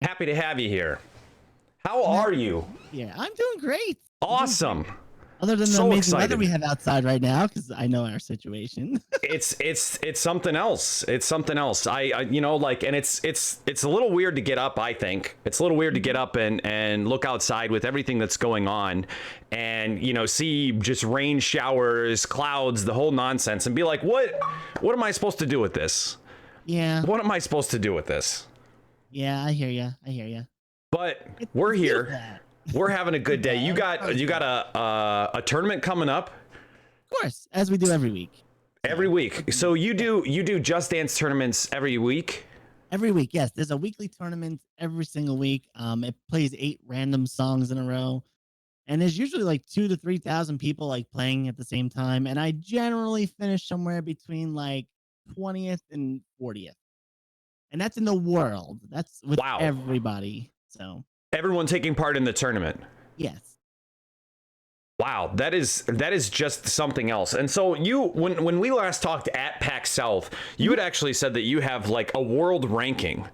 Happy to have you here. How are you? Yeah, I'm doing great. Awesome. Other than the So amazing weather excited. we have outside right now, because I know our situation. It's something else. It's something else. I you know like and it's a little weird to get up, I think. It's a little weird to get up and look outside with everything that's going on and see just rain showers, clouds, the whole nonsense and be like, "What am I supposed to do with this? Yeah, What am I supposed to do with this?" yeah, I hear you. I hear you. But we're It's beautiful here. out. We're having a good Beautiful day. out. You got Always you got good. a tournament coming up Of course, as we do every week. every So week. So you do Just Dance tournaments every week? every week, yes, there's a weekly tournament every single week. It plays 8 random songs in a row, and there's usually like 2 to 3 thousand people like playing at the same time. And I generally finish somewhere between like 20th and 40th, and that's in the world. That's with Wow. everybody. So Everyone taking part in the tournament. yes. Wow, that is just something else. And so you when we last talked at PAX South, you had actually said that you have like a world ranking.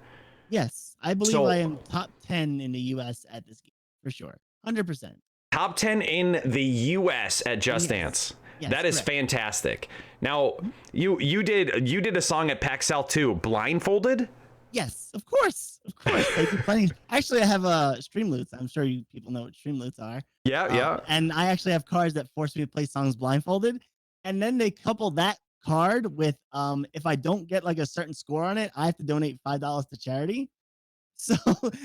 Yes, I believe I So am top 10 in the US at this game for sure. 100%. top 10 in the US at Just Yes. Dance. Yes, That is correct. fantastic. Now, Mhm. you did a song at PAX South too, Blindfolded? Yes, of course. Of course. I do plenty. Actually, I have Streamloots. I'm sure you people know what Streamloots are. Yeah, yeah. And I actually have cards that force me to play songs blindfolded. And then they couple that card with if I don't get like a certain score on it, I have to donate $5 to charity. So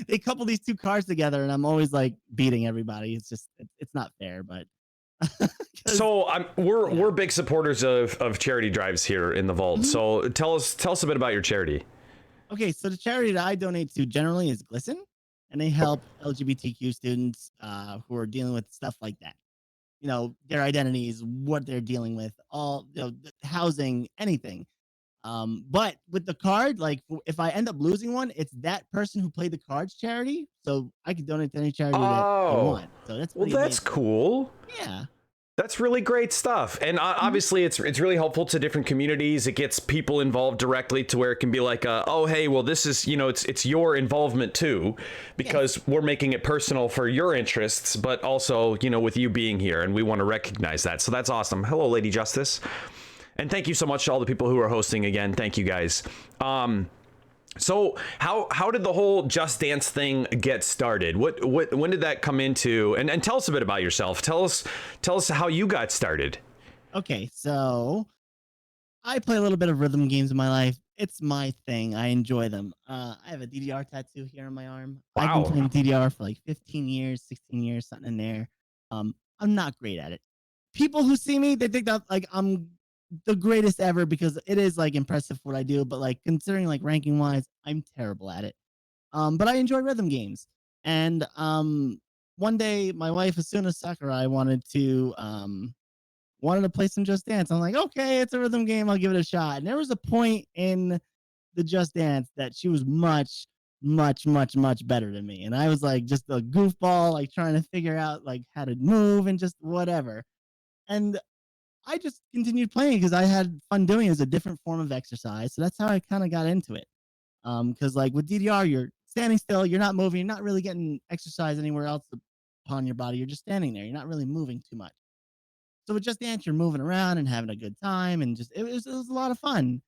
they couple these two cards together, and I'm always like beating everybody. It's just it's not fair, but because So we're yeah. we're big supporters of charity drives here in the vault. Mhm. So tell us a bit about your charity. Okay, so the charity that I donate to generally is Glisten, and they help LGBTQ students who are dealing with stuff like that. Their identities, what they're dealing with, all housing, anything. But with the card, like if I end up losing one, it's that person who played the cards charity, so I can donate to any charity that they Oh, want. So that's well, pretty that's amazing. cool. Yeah. That's really great stuff. And Mhm. obviously, it's really helpful to different communities. It gets people involved directly to where it can be like, oh, hey, well, this is it's your involvement too, Yes. because we're making it personal for your interests, but also with you being here, and we want to recognize that. So that's awesome. Hello, Lady Justice, and thank you so much to all the people who are hosting again. Thank you guys. So how did the whole Just Dance thing get started? What when did that come into? And tell us a bit about yourself. Tell us how you got started. Okay, so I play a little bit of rhythm games in my life. It's my thing. I enjoy them. I have a DDR tattoo here on my arm. I've been Wow. playing DDR for like 15 years, 16 years, something in there. I'm not great at it. People who see me, they think that like I'm the greatest ever because it is like impressive what I do. But like considering like ranking wise, I'm terrible at it. But I enjoy rhythm games. And one day, my wife, Asuna Sakurai, wanted to play some Just Dance. I'm like, okay, it's a rhythm game. I'll give it a shot. And there was a point in the Just Dance that she was much, much, much, much better than me. And I was like just a goofball, like trying to figure out like how to move and just whatever. And I just continued playing because I had fun doing it. It was a different form of exercise. So that's how I kind of got into it. Because like with DDR, you're standing still, you're not moving, you're not really getting exercise anywhere else upon your body. You're just standing there. You're not really moving too much. So with Just Dance, you're moving around and having a good time, and just it was a lot of fun.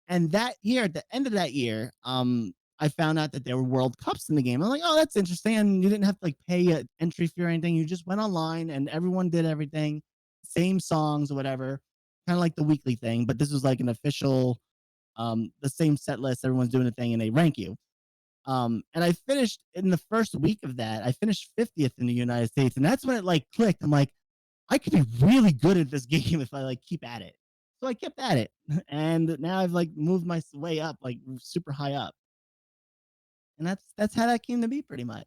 And that year, at the end of that year, I found out that there were World Cups in the game. I'm like, oh, that's interesting. And you didn't have to like pay an entry fee or anything. You just went online, and everyone did everything, same songs or whatever, kind of like the weekly thing. But this was like an official, the same set list. Everyone's doing a thing, and they rank you. And I finished in the first week of that. I finished 50th in the United States, and that's when it like clicked. I'm like, I could be really good at this game if I like keep at it. So I kept at it, and now I've like moved my way up, like super high up, and that's how that came to be, pretty much.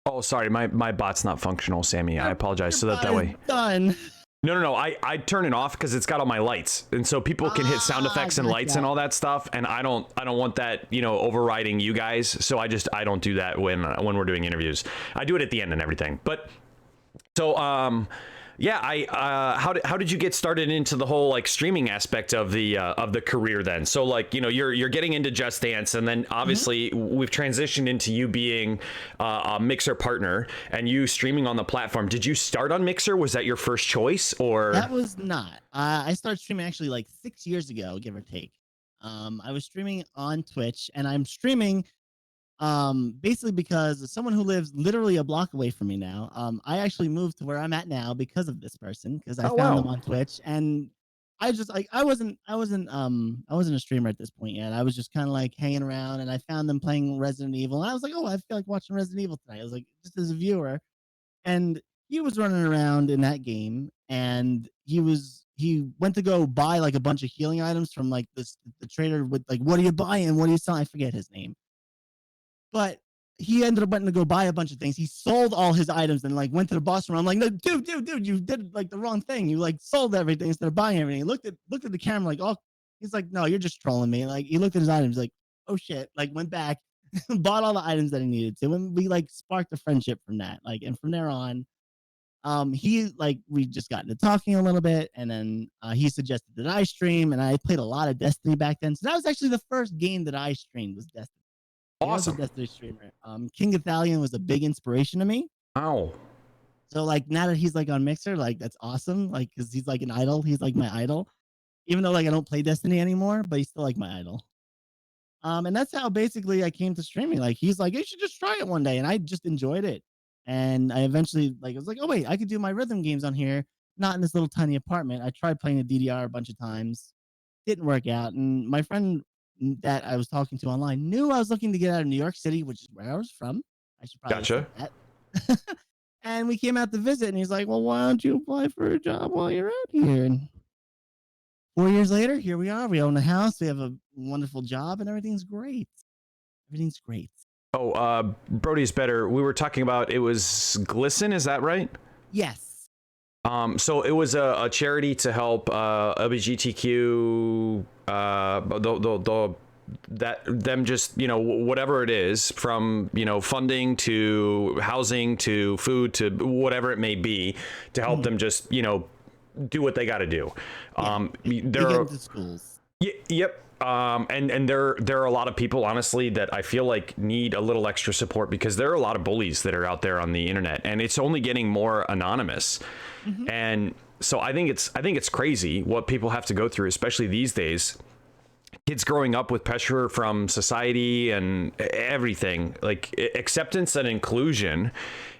Oh, sorry, my bot's not functional, Sammy. I apologize. Your So that bot is way. done. No. I turn it off because it's got all my lights, and so people can hit sound effects and lights and Gotcha. all that stuff, and I don't want that overriding you guys. So I don't do that when we're doing interviews. I do it at the end and everything. But so Yeah, how did you get started into the whole like streaming aspect of the career then? So like, you know, you're getting into Just Dance, and then obviously we've transitioned into you being a Mixer partner and you streaming on the platform. Did you start on Mixer? Was that your first choice, or? That was not. I started streaming actually like 6 years ago, give or take. I was streaming on Twitch, and I'm streaming basically because someone who lives literally a block away from me now. I actually moved to where I'm at now because of this person, because I Oh found them wow. on Twitch, and I just like I wasn't a streamer at this point yet. I was just kind of like hanging around, and I found them playing Resident Evil, and I was like, oh, I feel like watching Resident Evil tonight. I was like, just as a viewer, and he was running around in that game, and he went to go buy like a bunch of healing items from like the trader with like, what are you buying, what are you selling, I forget his name, but he ended up wanting to go buy a bunch of things. He sold all his items and like went to the boss room. I'm like, no, dude, you did like the wrong thing. You like sold everything instead of buying everything. He looked at the camera like, oh, he's like, no, you're just trolling me. Like he looked at his items like, oh shit, like went back, bought all the items that he needed to, and we like sparked a friendship from that. Like, and from there on, he like we just got into talking a little bit, and then he suggested that I stream, and I played a lot of Destiny back then. So that was actually the first game that I streamed was Destiny. Like, I was a Awesome. Destiny streamer. King Ithalian was a big inspiration to me. Oh, So like now that he's like on Mixer, like that's awesome. Like because he's like an idol. He's like my idol. Even though like I don't play Destiny anymore, but he's still like my idol. And that's how basically I came to streaming. Like he's like, you should just try it one day, and I just enjoyed it. And I eventually like I was like, oh wait, I could do my rhythm games on here, not in this little tiny apartment. I tried playing the DDR a bunch of times, didn't work out. And my friend that I was talking to online knew I was looking to get out of New York City, which is where I was from. I should probably have said gotcha. that. And we came out to visit, and he's like, well, why don't you apply for a job while you're out here? And 4 years later, here we are. We own a house. We have a wonderful job, and everything's great. Everything's great. Oh, Brody's better. We were talking about it was Glisten, is that right? Yes. So it was a charity to help LGBTQ that them just, you know, whatever it is, from, you know, funding to housing to food to whatever it may be, to help them just, you know, do what they got to do. They there get are into schools. Yep. And there are a lot of people, honestly, that I feel like need a little extra support, because there are a lot of bullies that are out there on the internet, and it's only getting more anonymous. And so I think it's crazy what people have to go through, especially these days. Kids growing up with pressure from society and everything. Like, acceptance and inclusion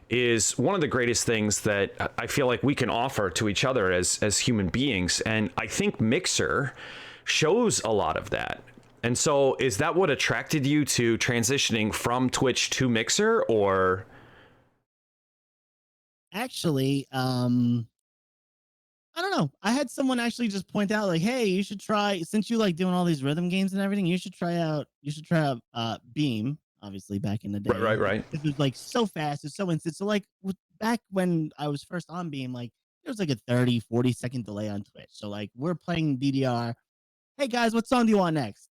is one of the greatest things that I feel like we can offer to each other as human beings. And I think Mixer shows a lot of that. And so is that what attracted you to transitioning from Twitch to Mixer, or? Actually, I don't know. I had someone actually just point out, like, hey, you should try, since you like doing all these rhythm games and everything, you should try out Beam, obviously back in the day. Right. It was like so fast, it's so instant. So like back when I was first on Beam, like there was like a 30-40 second delay on Twitch. So like we're playing DDR. Hey guys, what song do you want next?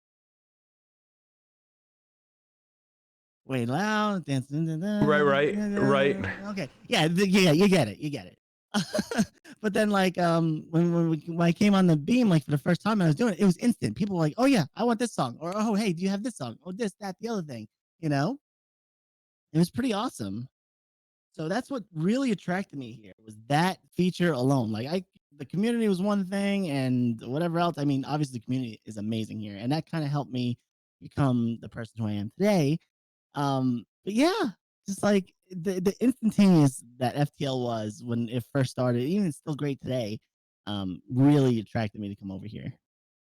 Wait loud, dancing. Right. Okay, yeah, you get it. But then like when I came on the Beam, like for the first time I was doing it, it was instant. People were like, oh yeah, I want this song, or oh hey, do you have this song? Oh, this, that, the other thing. You know, it was pretty awesome. So that's what really attracted me here, was that feature alone. Like the community was one thing, and whatever else. I mean, obviously the community is amazing here, and that kind of helped me become the person who I am today. But yeah, just like the instantaneous that FTL was when it first started, even it's still great today, really attracted me to come over here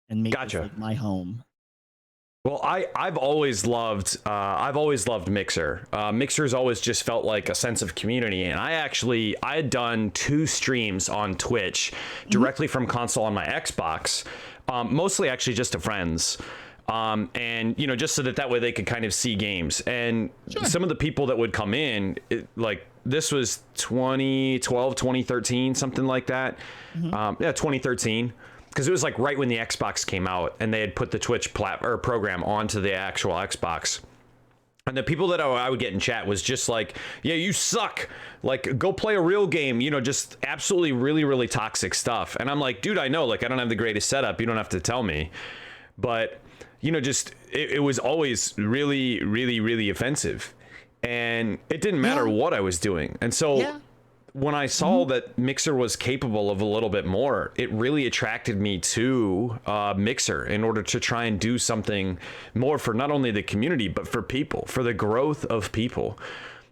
and make this Gotcha. like my home. Well, I've always loved Mixer. Mixer's always just felt like a sense of community, and I had done 2 streams on Twitch directly from console on my Xbox, mostly actually just to friends. And you know, just so that way they could kind of see games. And some of the people that would come in, like this was 2012, 2013, something like that. 2013. Because it was like right when the Xbox came out, and they had put the Twitch program onto the actual Xbox. And the people that I would get in chat was just like, yeah, you suck. Like, go play a real game, you know, just absolutely really, really toxic stuff. And I'm like, dude, I know, like, I don't have the greatest setup. You don't have to tell me. But, you know, just it was always really, really, really offensive. And it didn't matter what I was doing. And so when I saw that Mixer was capable of a little bit more, it really attracted me to Mixer in order to try and do something more for not only the community, but for people, for the growth of people.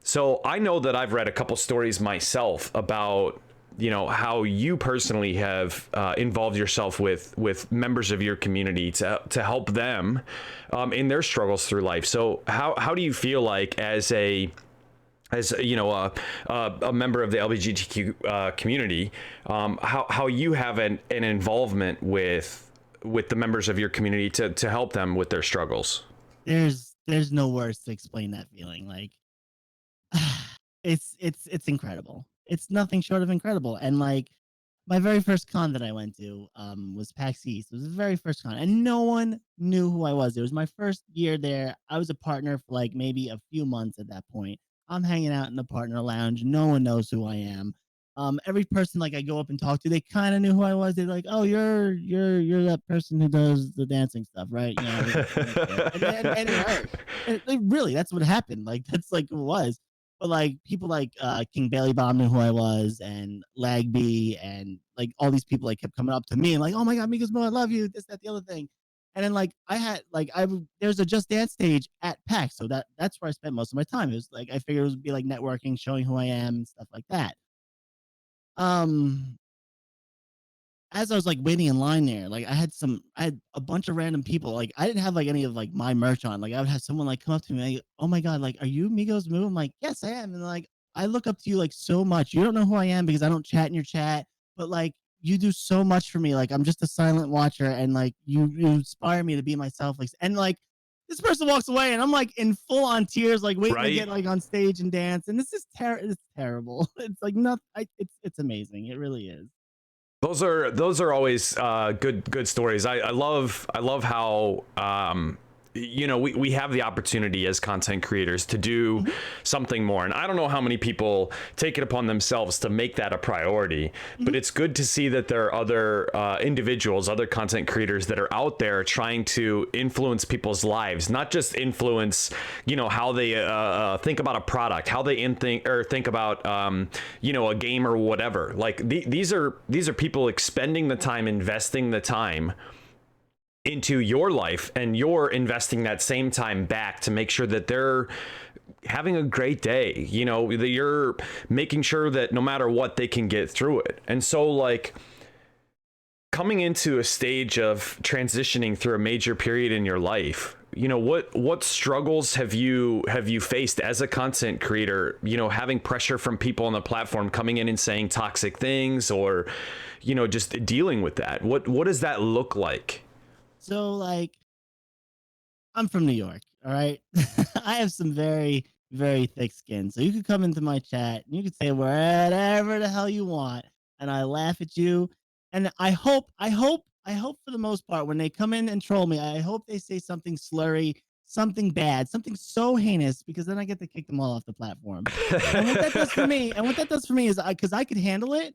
So I know that I've read a couple stories myself about, you know, how you personally have involved yourself with members of your community to help them in their struggles through life. So how do you feel like as you know, a member of the LGBTQ community, how you have an involvement with the members of your community to help them with their struggles? There's no words to explain that feeling. Like, it's incredible. It's nothing short of incredible. And like, my very first con that I went to was PAX East. It was the very first con, and no one knew who I was. It was my first year there. I was a partner for like maybe a few months at that point. I'm hanging out in the partner lounge. No one knows who I am. Every person like I go up and talk to, they kind of knew who I was. They're like, "Oh, you're that person who does the dancing stuff, right?" You know, and it hurt. Really, that's what happened. Like that's like what it was. But like people like King Bailey Bomb knew who I was, and Lagby, and like all these people like kept coming up to me and like, "Oh my God, MeGoesMoo, I love you," this, that, the other thing. And then like I had like there's a Just Dance stage at PAX, so that's where I spent most of my time. It was like I figured it would be like networking, showing who I am, and stuff like that. Um, as I was like waiting in line there, like I had a bunch of random people. Like I didn't have like any of like my merch on. Like I would have someone like come up to me, like, "Oh my God, like are you MeGoesMoo?" I'm like, "Yes, I am." And like I look up to you like so much. You don't know who I am because I don't chat in your chat, but like you do so much for me. Like I'm just a silent watcher, and like you inspire me to be myself. Like and like this person walks away, and I'm like in full on tears, like waiting to get like on stage and dance. And this is it's terrible. It's like not. It's amazing. It really is. Those are always good stories. I love how you know, we have the opportunity as content creators to do something more, and I don't know how many people take it upon themselves to make that a priority, but it's good to see that there are other individuals, other content creators that are out there trying to influence people's lives, not just influence, you know, how they think about a product, how they think about you know, a game or whatever. Like these are people expending the time, investing the time into your life, and you're investing that same time back to make sure that they're having a great day. You know, that you're making sure that no matter what, they can get through it. And so like coming into a stage of transitioning through a major period in your life, you know, what struggles have you faced as a content creator, you know, having pressure from people on the platform coming in and saying toxic things, or, you know, just dealing with that? What does that look like? So like I'm from New York, all right? I have some very, very thick skin. So you could come into my chat and you could say whatever the hell you want, and I laugh at you. And I hope for the most part when they come in and troll me, I hope they say something slurry, something bad, something so heinous, because then I get to kick them all off the platform. And what that does for me, is because I could handle it,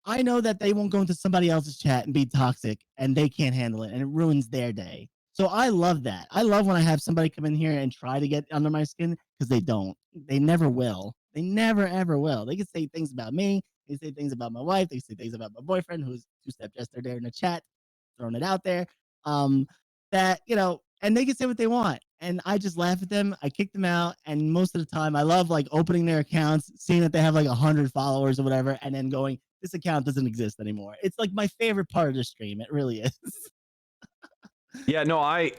I know that they won't go into somebody else's chat and be toxic, and they can't handle it, and it ruins their day. So I love that. I love when I have somebody come in here and try to get under my skin, because they don't. They never will. They never ever will. They can say things about me. They say things about my wife. They say things about my boyfriend, who's two-step jester there in the chat, throwing it out there. That you know, and they can say what they want, and I just laugh at them. I kick them out, and most of the time, I love like opening their accounts, seeing that they have like 100 followers or whatever, and then going, "This account doesn't exist anymore." It's like my favorite part of the stream. It really is. Yeah, no, I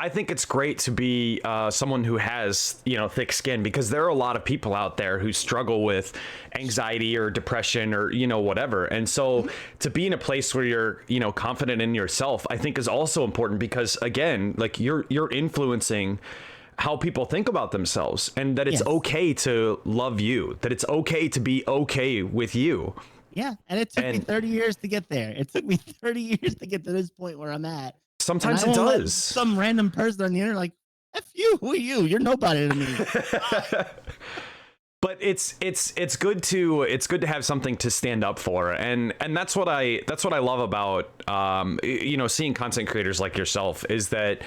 think it's great to be someone who has, you know, thick skin, because there are a lot of people out there who struggle with anxiety or depression or, you know, whatever. And so to be in a place where you're, you know, confident in yourself, I think is also important, because again, like you're influencing how people think about themselves, and that it's okay to love you, that it's okay to be okay with you. Yeah, and it took me 30 years to get there. It took me 30 years to get to this point where I'm at. Sometimes it does. Some random person on the internet like, F you, who are you? You're nobody to me. But it's good to have something to stand up for, and that's what I love about seeing content creators like yourself, is that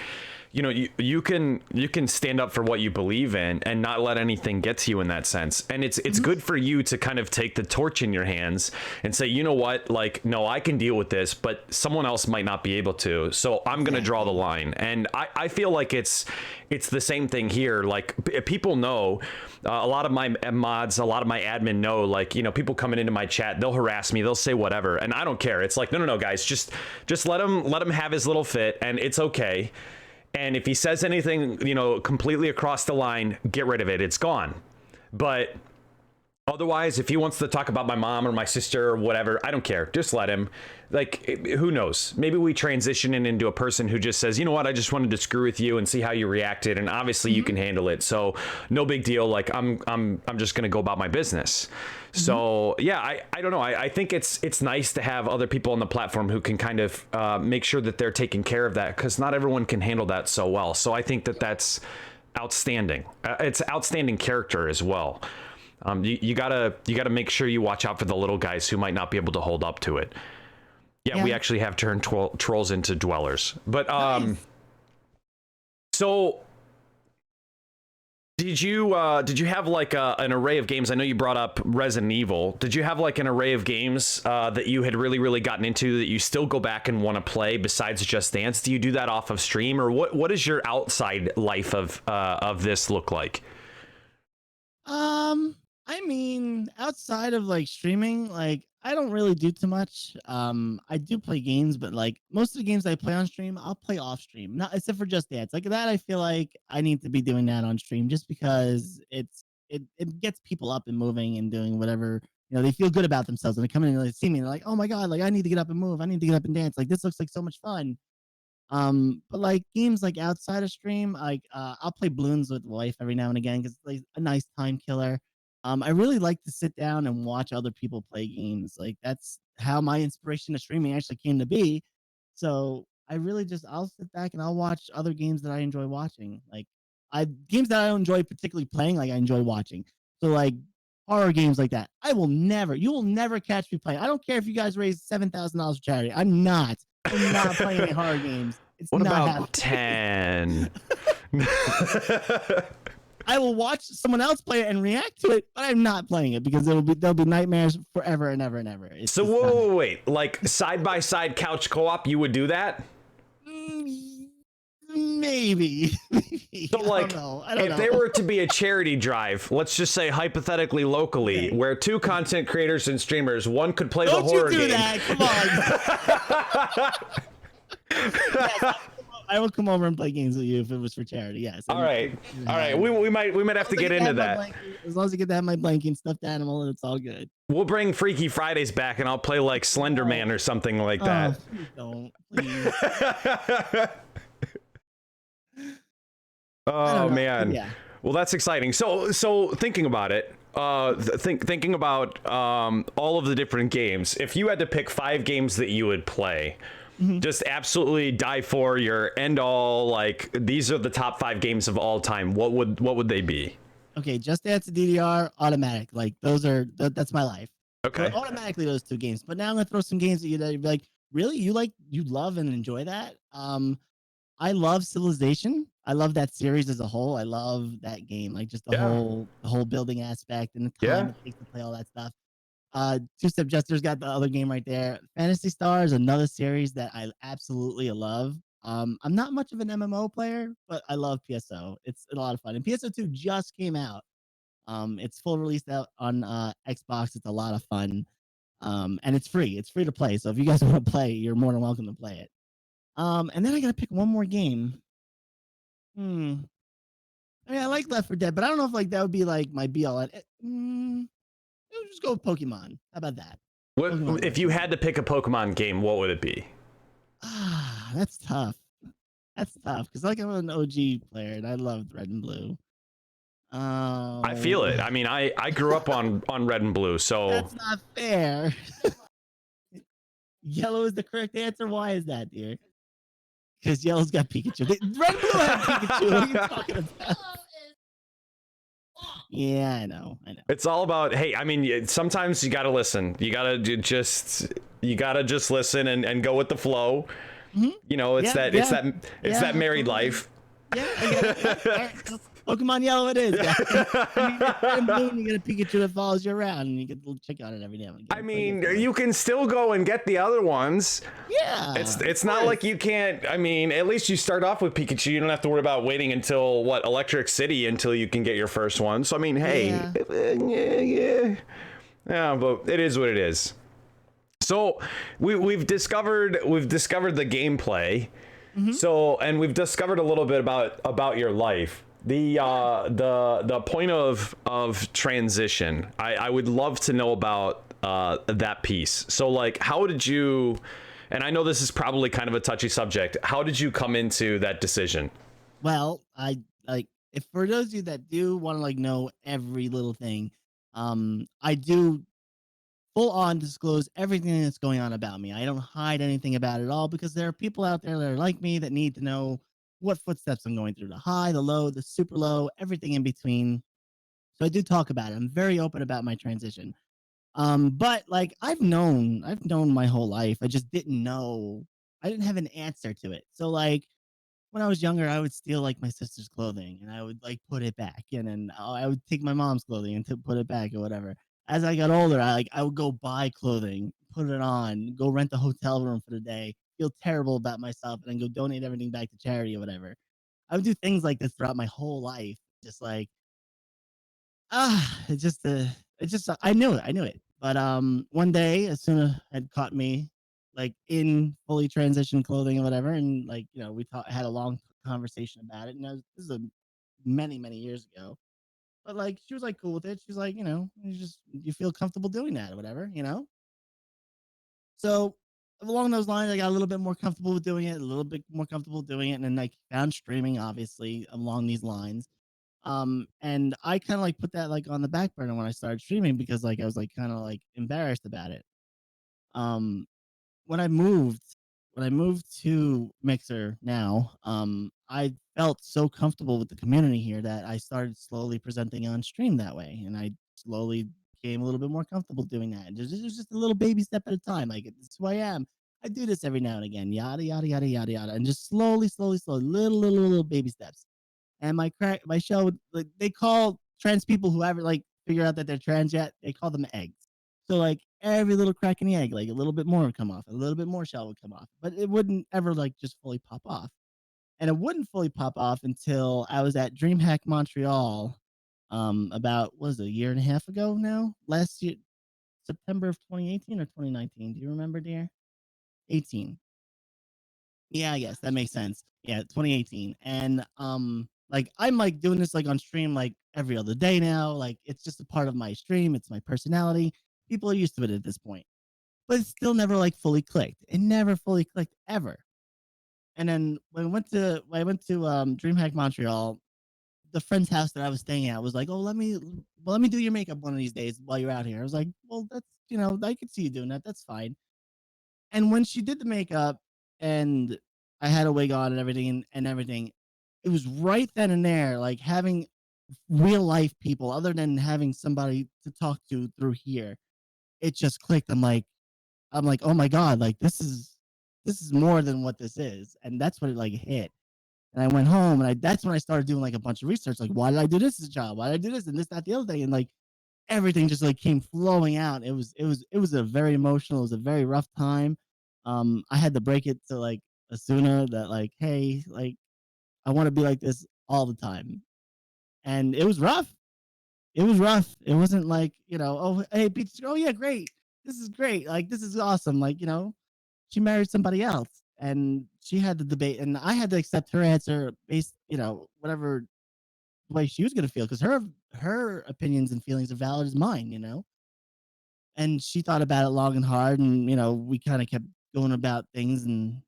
you can stand up for what you believe in and not let anything get to you in that sense. And it's good for you to kind of take the torch in your hands and say, you know what, like, no, I can deal with this, but someone else might not be able to, so I'm gonna draw the line. And I feel like it's the same thing here. Like, people know, a lot of my mods, a lot of my admin know, like, people coming into my chat, they'll harass me, they'll say whatever, and I don't care. It's like, no guys, just let him have his little fit, and it's okay. And if he says anything, completely across the line, get rid of it. It's gone. But otherwise, if he wants to talk about my mom or my sister or whatever, I don't care. Just let him. Like, who knows? Maybe we transition into a person who just says, you know what, I just wanted to screw with you and see how you reacted, and obviously you can handle it, so no big deal. Like, I'm just gonna go about my business. So yeah, I don't know. I think it's nice to have other people on the platform who can kind of make sure that they're taking care of that, because not everyone can handle that so well. So I think that's outstanding. It's outstanding character as well. You gotta make sure you watch out for the little guys who might not be able to hold up to it. Yeah, we actually have turned trolls into dwellers. But nice. So did you have like an array of games? I know you brought up Resident Evil. Did you have like an array of games that you had really gotten into that you still go back and want to play besides Just Dance? Do you do that off of stream, or what does your outside life of this look like? I mean, outside of like streaming, like I don't really do too much. I do play games, but like most of the games I play on stream, I'll play off stream. Not except for Just Dance. Like that, I feel like I need to be doing that on stream just because it gets people up and moving and doing whatever. They feel good about themselves and they come in and they see me and they're like, oh my god, like I need to get up and move. I need to get up and dance. Like this looks like so much fun. But like games like outside of stream, like I'll play balloons with wife every now and again because it's like a nice time killer. I really like to sit down and watch other people play games. Like that's how my inspiration to streaming actually came to be. So I really I'll sit back and I'll watch other games that I enjoy watching. Like games that I don't enjoy particularly playing, like I enjoy watching. So like horror games like that, you will never catch me playing. I don't care if you guys raise $7,000 for charity. I'm not playing any horror games. It's what not about happening. 10? I will watch someone else play it and react to it, but I'm not playing it because there'll be nightmares forever and ever and ever. So wait, like side by side couch co-op, you would do that? Maybe. So like, I don't know. There were to be a charity drive, let's just say hypothetically locally, where two content creators and streamers, one could play the horror game. Don't you do that? Come on. Yes, I will come over and play games with you if it was for charity. Yes. All right. We might have to get into that. As long as I get to have my blankie and stuffed animal, it's all good. We'll bring Freaky Fridays back, and I'll play like Slender Man or something like that. Please don't. Please. Oh man. Yeah. Well, that's exciting. So thinking about it, thinking about all of the different games. If you had to pick 5 games that you would play, just absolutely die for, your end all, like these are the top 5 games of all time, what would they be? Okay, Just Dance and DDR, automatic. Like that's my life. Okay. So automatically those 2 games. But now I'm gonna throw some games that you'd be like, really? You love and enjoy that? I love Civilization. I love that series as a whole. I love that game, like just the whole building aspect and the time it takes to play all that stuff. Two Step Jester's got the other game right there. Phantasy Star is another series that I absolutely love. I'm not much of an MMO player, but I love PSO. It's a lot of fun. And PSO 2 just came out. It's full released out on Xbox. It's a lot of fun. And it's free. It's free to play. So if you guys want to play, you're more than welcome to play it. And then I gotta pick one more game. I mean, I like Left 4 Dead, but I don't know if like that would be like my be all. Just go with Pokemon. How about that? What if you had to pick a Pokemon game? What would it be? That's tough. That's tough because like I'm an OG player and I loved Red and Blue. I feel it. I mean, I grew up on Red and Blue, so that's not fair. Yellow is the correct answer. Why is that, dear? because yellow's got Pikachu. Red and blue have Pikachu. What are you talking about? Yeah, I know. It's all about, hey, I mean, sometimes you gotta listen. You gotta just listen and go with the flow. Mm-hmm. You know, it's that married totally. life. Yeah, I get it. All right, Pokemon Yellow it is, guys. You get Red and Blue, and you get a Pikachu that follows you around, and you get a little chick on it every now and again. I mean, you can still go and get the other ones. Yeah. It's not like you can't. I mean, at least you start off with Pikachu. You don't have to worry about waiting until Electric City until you can get your first one. So I mean, hey, yeah, but it is what it is. So we've discovered the gameplay. Mm-hmm. So, and we've discovered a little bit about your life. The point of transition. I would love to know about that piece. So like, how did you, and I know this is probably kind of a touchy subject, how did you come into that decision? Well, I like, if for those of you that do want to like know every little thing, I do full on disclose everything that's going on about me. I don't hide anything about it all, because there are people out there that are like me that need to know what footsteps I'm going through, the high, the low, the super low, everything in between. So I do talk about it. I'm very open about my transition. But like, I've known my whole life. I just didn't know. I didn't have an answer to it. So like, when I was younger, I would steal like my sister's clothing and I would like put it back, and then I would take my mom's clothing and put it back or whatever. As I got older, I would go buy clothing, put it on, go rent a hotel room for the day, feel terrible about myself, and then go donate everything back to charity or whatever. I would do things like this throughout my whole life, just like I knew it. But one day, as soon as had caught me like in fully transitioned clothing or whatever, and like, we had a long conversation about it, and this is many years ago. But like, she was like cool with it. She was like, you feel comfortable doing that or whatever. So along those lines, I got a little bit more comfortable with doing it, a little bit more comfortable doing it, and then like found streaming, obviously, along these lines. And I kind of like put that like on the back burner when I started streaming, because like I was like kind of like embarrassed about it. Um, when I moved to Mixer now, I felt so comfortable with the community here that I started slowly presenting on stream that way, and I slowly became a little bit more comfortable doing that. And just a little baby step at a time. Like, this is who I am. I do this every now and again, yada yada yada yada yada, and just slowly, little baby steps. And my show, like, they call trans people who haven't like figured out that they're trans yet, they call them eggs. So like, every little crack in the egg, like a little bit more would come off, a little bit more shell would come off, but it wouldn't ever like just fully pop off. And it wouldn't fully pop off until I was at DreamHack Montreal, about, what was it, a year and a half ago now? Last year, September of 2018 or 2019. Do you remember, dear? 18. Yeah, I guess that makes sense. Yeah, 2018. And like, I'm like doing this like on stream like every other day now. Like, it's just a part of my stream, it's my personality. People are used to it at this point. But it still never like fully clicked. It never fully clicked ever. And then when I went to DreamHack Montreal, the friend's house that I was staying at was like, "Oh, let me do your makeup one of these days while you're out here." I was like, "Well, that's, I could see you doing that. That's fine." And when she did the makeup and I had a wig on and everything, it was right then and there, like having real life people other than having somebody to talk to through here. It just clicked. I'm like, oh my God, like this is more than what this is. And that's what it like hit. And I went home and that's when I started doing like a bunch of research. Like, why did I do this as a child? Why did I do this and this, that, the other thing? And like, everything just like came flowing out. It was a very emotional, it was a very rough time. I had to break it to like Asuna that like, hey, like, I want to be like this all the time. And it was rough. It was rough. It wasn't like, oh, hey, Peach, oh yeah, great. This is great. Like, this is awesome. Like, she married somebody else and she had the debate and I had to accept her answer based, whatever way she was going to feel, because her opinions and feelings are valid as mine. And she thought about it long and hard, and we kind of kept going about things and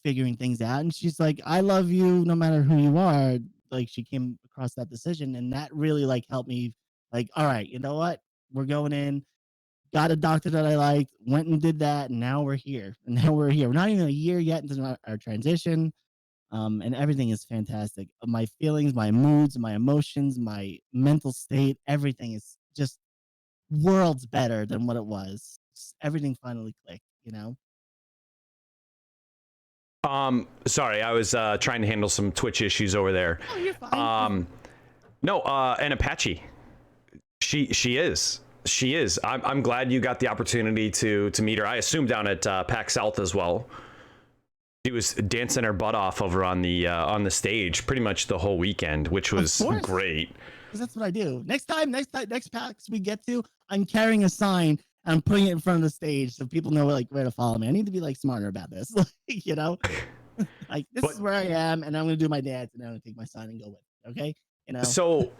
figuring things out, and she's like, I love you no matter who you are. Like, she came across that decision, and that really like helped me, like, all right, you know what, we're going in, got a doctor that I liked, went and did that, and now we're here. And now we're here. We're not even a year yet into our transition, and everything is fantastic. My feelings, my moods, my emotions, my mental state, everything is just worlds better than what it was. Everything finally clicked, you know? Sorry, I was trying to handle some Twitch issues over there. Oh, you're fine. No, an Apache. She is. She is. I'm glad you got the opportunity to meet her. I assume down at PAX South as well. She was dancing her butt off over on the stage pretty much the whole weekend, which was great. Because that's what I do. Next PAX we get to, I'm carrying a sign and I'm putting it in front of the stage so people know like where to follow me. I need to be like smarter about this, like, you know, like this is where I am, and I'm gonna do my dance, and I'm gonna take my sign and go with it. Okay. You know? So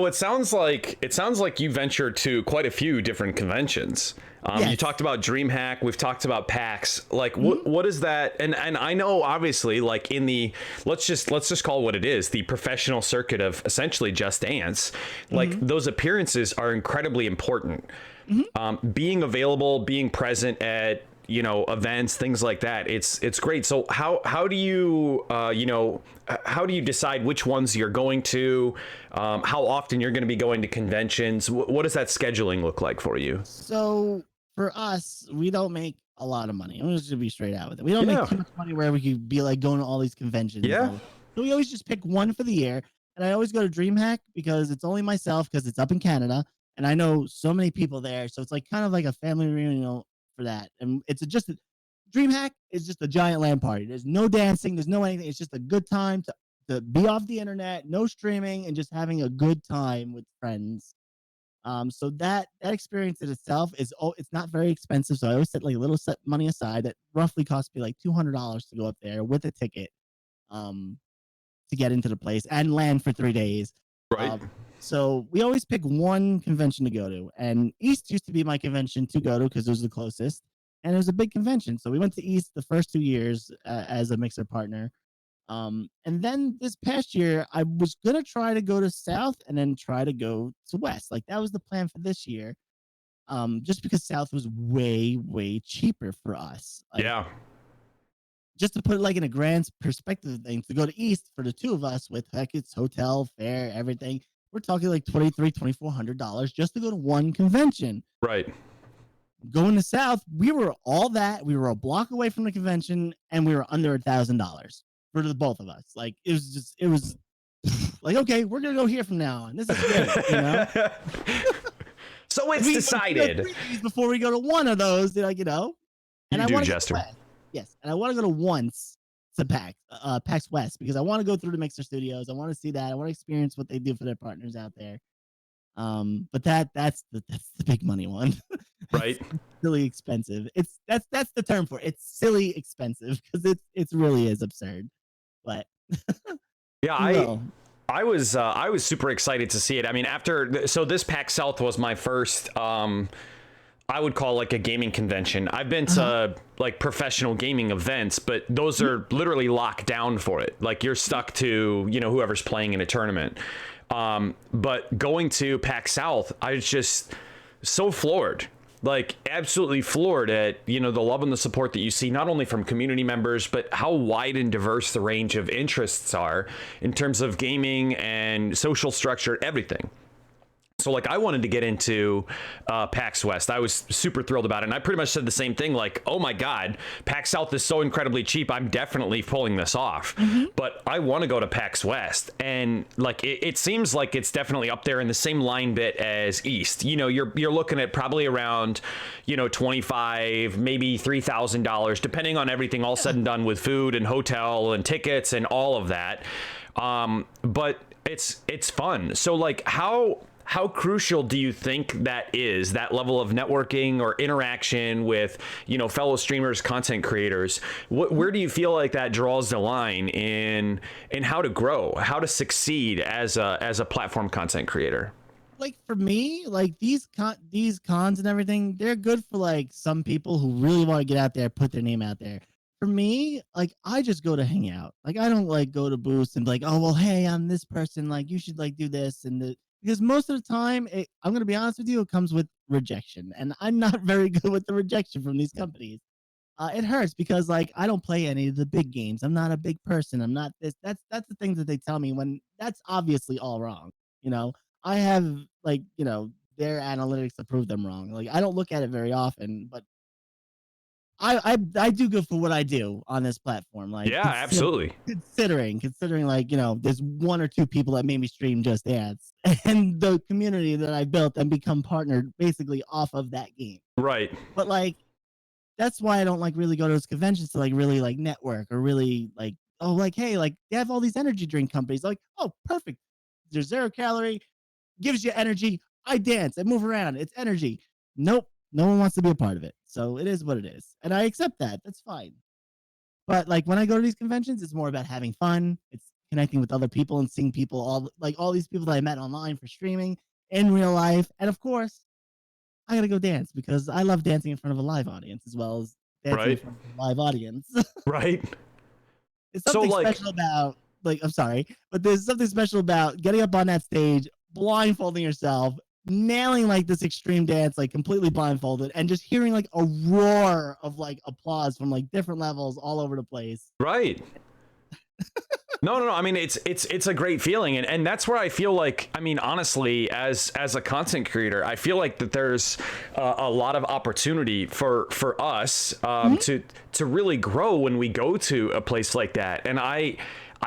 it sounds like you ventured to quite a few different conventions. Yes. You talked about DreamHack. We've talked about PAX. Like, what is that? And I know obviously, like in the let's just call it what it is, the professional circuit of essentially Just Dance. Like those appearances are incredibly important. Being available, being present at events, things like that, it's great. So how do you how do you decide which ones you're going to, how often you're going to be going to conventions? What does that scheduling look like for you? So for us, we don't make a lot of money. I'm just gonna be straight out with it. We don't make too much money where we could be like going to all these conventions. So we always just pick one for the year, and I always go to DreamHack because it's only myself, because it's up in Canada, and I know so many people there, so it's like kind of like a family reunion for that. And it's just DreamHack is just a giant LAN party. There's no dancing, there's no anything. It's just a good time to be off the internet, no streaming, and just having a good time with friends. So that experience in itself is it's not very expensive. So I always set like a little set money aside that roughly costs me like $200 to go up there with a ticket, to get into the place and land for 3 days. Right. So we always pick one convention to go to, and East used to be my convention to go to because it was the closest, and it was a big convention. So we went to East the first 2 years as a mixer partner. And then this past year, I was gonna try to go to South and then try to go to West. Like that was the plan for this year. Just because South was way cheaper for us. Like, just to put it like in a grand perspective thing, to go to East for the two of us with tickets, hotel, fare, everything, we're talking like $2,300-$2,400 just to go to one convention. Right. Going to South, we were a block away from the convention, and we were under $1,000 for the both of us. Like it was like, okay, we're gonna go here from now on. This is great, you know. So it's decided before we go to one of those, like, you know. And I want to Jester. Yes, and I want to go to once to PAX West, because I want to go through the Mixer Studios. I want to see that. I want to experience what they do for their partners out there. But that's the big money one. Right. Silly expensive. That's the term for it. It's silly expensive because it really is absurd. But yeah, I was super excited to see it. I mean, so this PAX South was my first I would call like a gaming convention. I've been to like professional gaming events, but those are literally locked down for it. Like you're stuck to, whoever's playing in a tournament. But going to PAX South, I was just so floored, like absolutely floored at, the love and the support that you see, not only from community members, but how wide and diverse the range of interests are in terms of gaming and social structure, everything. So like I wanted to get into PAX West. I was super thrilled about it. And I pretty much said the same thing, like, oh my God, PAX South is so incredibly cheap. I'm definitely pulling this off. But I want to go to PAX West. And like it seems like it's definitely up there in the same line bit as East. You're looking at probably around, $25, maybe $3,000, depending on everything all said and done with food and hotel and tickets and all of that. But it's fun. So like how crucial do you think that is, that level of networking or interaction with, fellow streamers, content creators? Where do you feel like that draws the line in how to grow, how to succeed as a platform content creator? Like for me, like these cons and everything, they're good for like some people who really want to get out there, put their name out there. For me, like I just go to hang out. Like I don't like go to booths and be like, oh well, hey, I'm this person. Like you should like do this because most of the time, I'm gonna be honest with you, it comes with rejection, and I'm not very good with the rejection from these companies. It hurts because like I don't play any of the big games. I'm not a big person. I'm not this. That's the things that they tell me when that's obviously all wrong. You know, I have like their analytics to prove them wrong. Like I don't look at it very often, but I do good for what I do on this platform. Like Yeah, absolutely. considering like there's one or two people that made me stream Just Dance, and the community that I built and become partnered basically off of that game. Right. But like that's why I don't like really go to those conventions to like really like network or really like like hey like they have all these energy drink companies like perfect, there's 0 calorie, gives you energy. I dance and move around. It's energy. Nope. No one wants to be a part of it. So it is what it is. And I accept that. That's fine. But like when I go to these conventions, it's more about having fun. It's connecting with other people and seeing people all these people that I met online for streaming in real life. And of course, I gotta go dance because I love dancing in front of a live audience as well as dancing in Right. front of a live audience. Right. It's So something like, special about like I'm sorry, but there's something special about getting up on that stage, blindfolding yourself, nailing like this extreme dance, like completely blindfolded, and just hearing like a roar of like applause from like different levels all over the place. right. No. I mean, it's a great feeling, and that's where I feel like, I mean, honestly, as a content creator, I feel like that there's a lot of opportunity for us to really grow when we go to a place like that, and I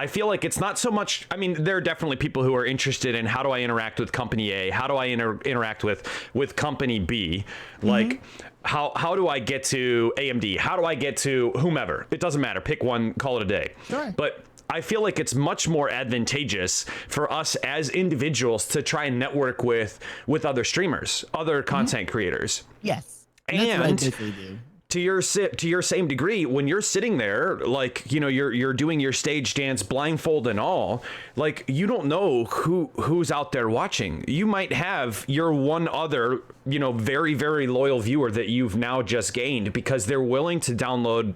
feel like it's not so much. I mean, there are definitely people who are interested in how do I interact with company A, how do I interact with company B, like how do I get to AMD, how do I get to whomever. It doesn't matter. Pick one, call it a day. Sure. But I feel like it's much more advantageous for us as individuals to try and network with other streamers, other content creators. Yes. And that's what I And basically do. to your same degree, when you're sitting there, like, you're doing your stage dance blindfold and all, like, you don't know who's out there watching. You might have your one other, very, very loyal viewer that you've now just gained because they're willing to download,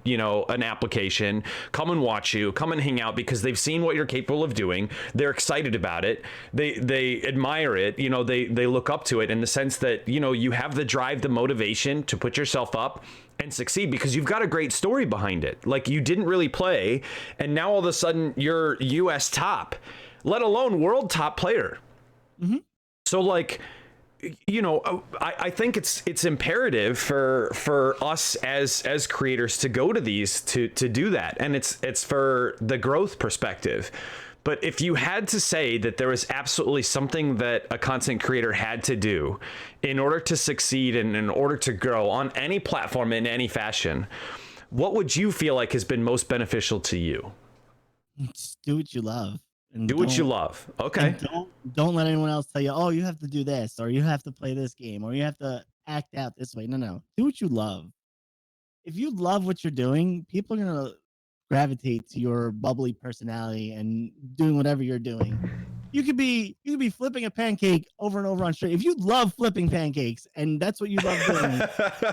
an application, come and watch you, come and hang out because they've seen what you're capable of doing. They're excited about it. They admire it. They look up to it in the sense that, you have the drive, the motivation to put yourself up and succeed because you've got a great story behind it. Like, you didn't really play, and now all of a sudden you're US top, let alone world top player. So like, I think it's imperative for us as creators to go to these to do that, and it's for the growth perspective. But if you had to say that there was absolutely something that a content creator had to do in order to succeed and in order to grow on any platform in any fashion, what would you feel like has been most beneficial to you? Just do what you love. And Do what you love. Okay. don't let anyone else tell you, oh, you have to do this, or you have to play this game, or you have to act out this way. No. Do what you love. If you love what you're doing, people are gonna gravitate to your bubbly personality and doing whatever you're doing. You could be flipping a pancake over and over on stream. If you love flipping pancakes and that's what you love doing,